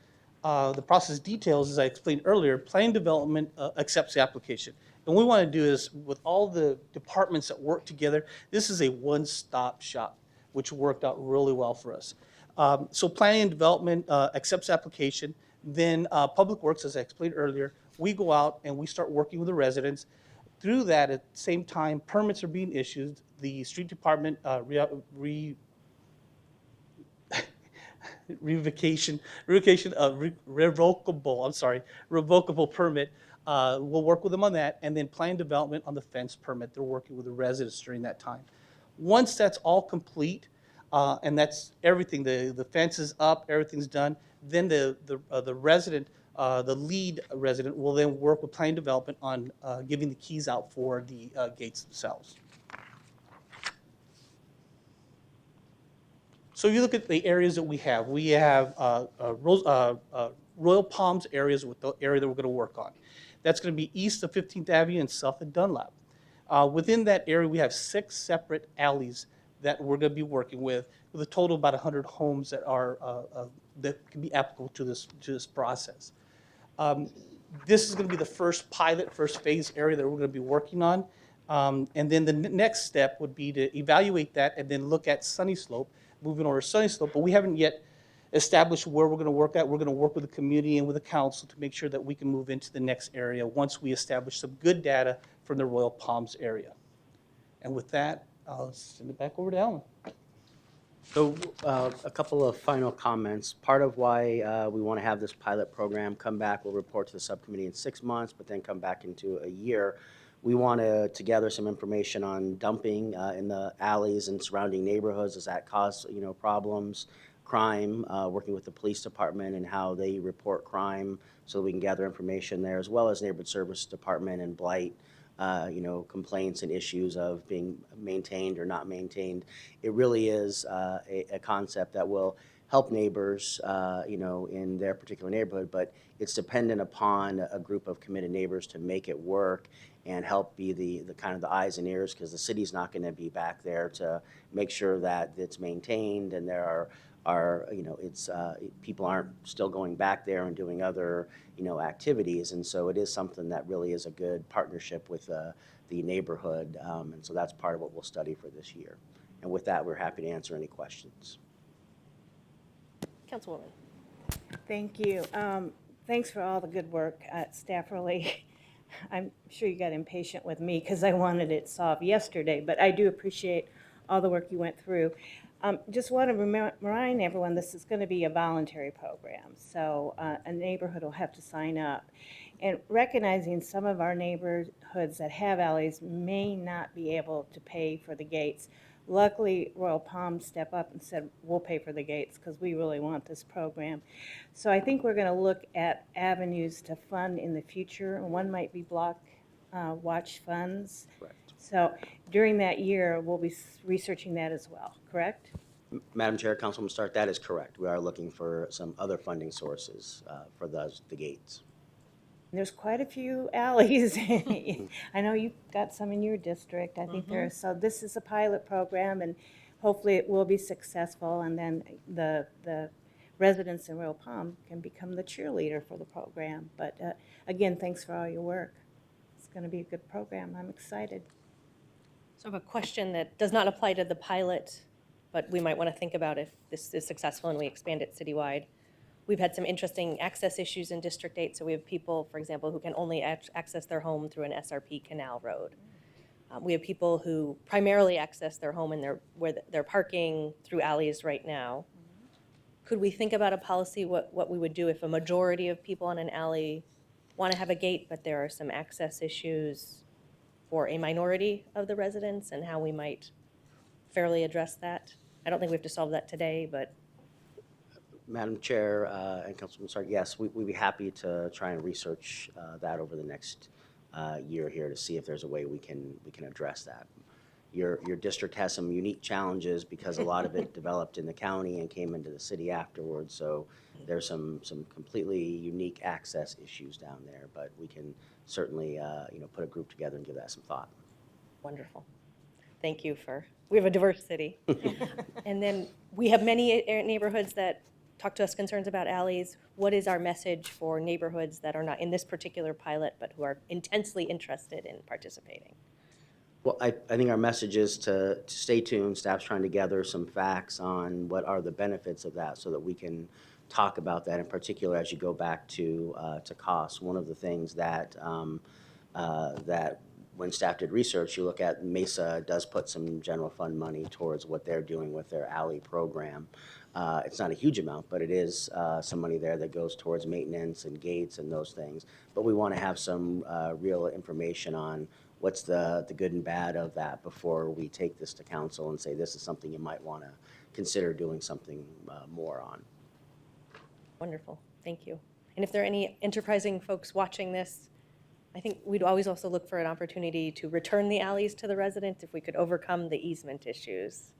the process details, as I explained earlier, planning development accepts the application. And what we want to do is, with all the departments that work together, this is a one-stop shop, which worked out really well for us. So planning and development accepts application. Then Public Works, as I explained earlier, we go out and we start working with the residents. Through that, at the same time, permits are being issued. The street department revocable permit. We'll work with them on that, and then plan development on the fence permit. They're working with the residents during that time. Once that's all complete, and that's everything, the fence is up, everything's done, then the resident, the lead resident will then work with plan development on giving the keys out for the gates themselves. So if you look at the areas that we have Royal Palms areas with the area that we're going to work on. That's going to be east of 15th Avenue and south of Dunlap. Within that area, we have 6 separate alleys that we're going to be working with a total of about 100 homes that are that can be applicable to this process. This is going to be the first pilot, first phase area that we're going to be working on. And then the next step would be to evaluate that and then look at Sunny Slope, moving over to Sunny Slope, but we haven't yet established where we're going to work at. We're going to work with the community and with the council to make sure that we can move into the next area once we establish some good data from the Royal Palms area. And with that, I'll send it back over to Ellen. So a couple of final comments. Part of why we want to have this pilot program come back, we'll report to the subcommittee in 6 months, but then come back into a year. We want to gather some information on dumping in the alleys and surrounding neighborhoods. Does that cause, problems? Crime, working with the police department and how they report crime so that we can gather information there, as well as neighborhood service department and blight, complaints and issues of being maintained or not maintained. It really is a concept that will help neighbors, in their particular neighborhood, but it's dependent upon a group of committed neighbors to make it work and help be the kind of the eyes and ears, because the city's not going to be back there to make sure that it's maintained and there are people aren't still going back there and doing other activities, and so it is something that really is a good partnership with the neighborhood, and so that's part of what we'll study for this year. And with that, we're happy to answer any questions. Councilwoman. Thank you. Thanks for all the good work. Staff really, I'm sure you got impatient with me because I wanted it solved yesterday, but I do appreciate all the work you went through. Just want to remind everyone this is going to be a voluntary program, so a neighborhood will have to sign up. And recognizing some of our neighborhoods that have alleys may not be able to pay for the gates. Luckily, Royal Palm stepped up and said, we'll pay for the gates because we really want this program. So I think we're going to look at avenues to fund in the future. One might be block watch funds. Correct. So during that year, we'll be researching that as well, correct? Madam Chair, Councilwoman Stark, that is correct. We are looking for some other funding sources for the gates. There's quite a few alleys. I know you've got some in your district. I think there are. So this is a pilot program, and hopefully it will be successful. And then the residents in Royal Palm can become the cheerleader for the program. But again, thanks for all your work. It's going to be a good program. I'm excited. So I have a question that does not apply to the pilot, but we might want to think about if this is successful and we expand it citywide. We've had some interesting access issues in District 8. So we have people, for example, who can only access their home through an SRP canal road. We have people who primarily access their home and where they're parking through alleys right now. Could we think about a policy, what we would do if a majority of people on an alley want to have a gate, but there are some access issues for a minority of the residents, and how we might fairly address that? I don't think we have to solve that today, but. Madam Chair and Councilwoman Stark, yes, we'd be happy to try and research that over the next year here to see if there's a way we can address that. Your district has some unique challenges because a lot of it developed in the county and came into the city afterwards. So there's some completely unique access issues down there, but we can certainly put a group together and give that some thought. Wonderful. Thank you we have a diverse city. And then we have many neighborhoods that talk to us concerns about alleys. What is our message for neighborhoods that are not in this particular pilot, but who are intensely interested in participating? Well, I think our message is to stay tuned. Staff's trying to gather some facts on what are the benefits of that so that we can talk about that, in particular as you go back to costs. One of the things that when staff did research, you look at Mesa does put some general fund money towards what they're doing with their alley program. It's not a huge amount, but it is some money there that goes towards maintenance and gates and those things. But we want to have some real information on what's the good and bad of that before we take this to council and say this is something you might want to consider doing something more on. Wonderful. Thank you. And if there are any enterprising folks watching this, I think we'd always also look for an opportunity to return the alleys to the residents if we could overcome the easement issues.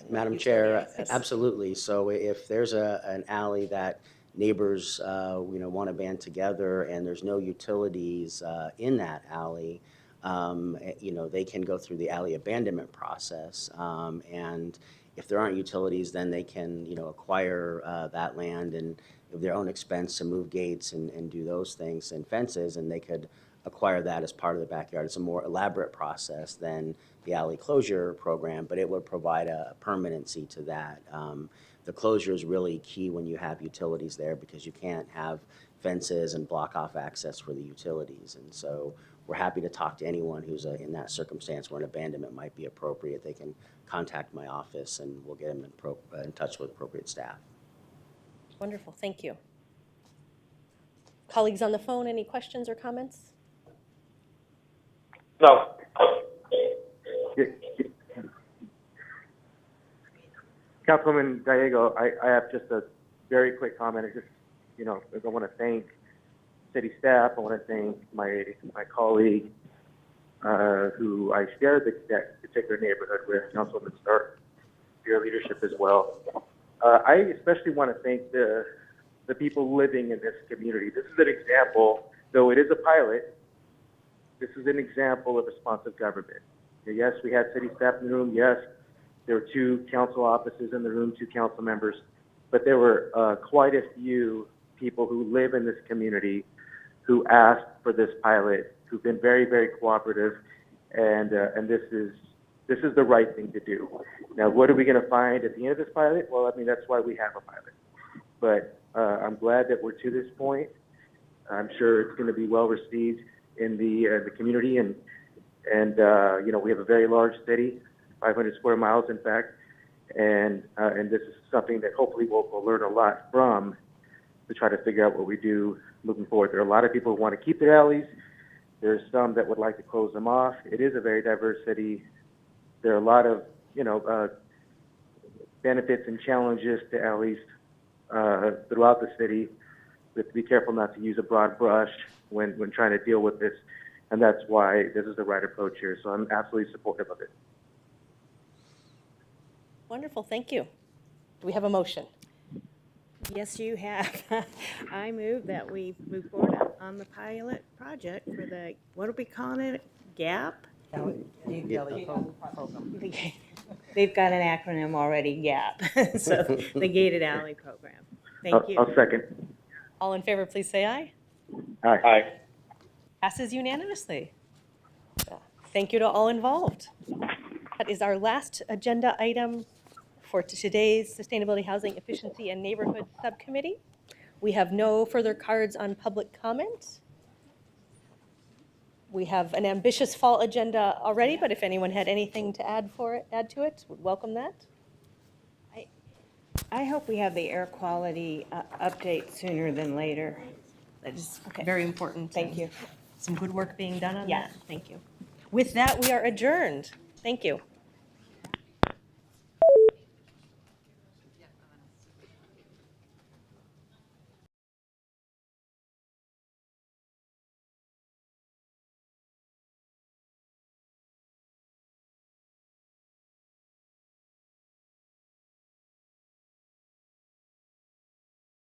Madam Chair, absolutely. So if there's an alley that neighbors want to band together and there's no utilities in that alley, they can go through the alley abandonment process. And if there aren't utilities, then they can acquire that land and at their own expense to move gates and do those things and fences, and they could acquire that as part of the backyard. It's a more elaborate process than the alley closure program, but it would provide a permanency to that. The closure is really key when you have utilities there because you can't have fences and block off access for the utilities. And so we're happy to talk to anyone who's in that circumstance where an abandonment might be appropriate. They can contact my office, and we'll get them in touch with appropriate staff. Wonderful, thank you. Colleagues on the phone, any questions or comments? No. Councilwoman Gallego, I have just a very quick comment. I want to thank city staff. I want to thank my colleague who I share that particular neighborhood with, Councilwoman Stark, for your leadership as well. I especially want to thank the people living in this community. This is an example, though it is a pilot, this is an example of responsive government. Yes, we had city staff in the room. Yes, there were 2 council offices in the room, 2 council members, but there were quite a few people who live in this community who asked for this pilot, who've been very, very cooperative, and this is the right thing to do. Now, what are we going to find at the end of this pilot? Well, I mean, that's why we have a pilot. But I'm glad that we're to this point. I'm sure it's going to be well received in the community, and we have a very large city, 500 square miles, in fact, and this is something that hopefully we'll learn a lot from to try to figure out what we do moving forward. There are a lot of people who want to keep their alleys. There's some that would like to close them off. It is a very diverse city. There are a lot of benefits and challenges to alleys throughout the city. We have to be careful not to use a broad brush when trying to deal with this, and that's why this is the right approach here. So I'm absolutely supportive of it. Wonderful, thank you. Do we have a motion? Yes, you have. I move that we move forward on the pilot project for the, what are we calling it, GAP? They've got an acronym already, GAP, so the Gated Alley Program. Thank you. I'll second. All in favor, please say aye. Aye. Passes unanimously. Thank you to all involved. That is our last agenda item for today's Sustainability, Housing, Efficiency, and Neighborhood Subcommittee. We have no further cards on public comment. We have an ambitious fall agenda already, but if anyone had anything to add to it, would welcome that. I hope we have the air quality update sooner than later. That is very important. Thank you. Some good work being done on Yes. that. Thank you. With that, we are adjourned. Thank you.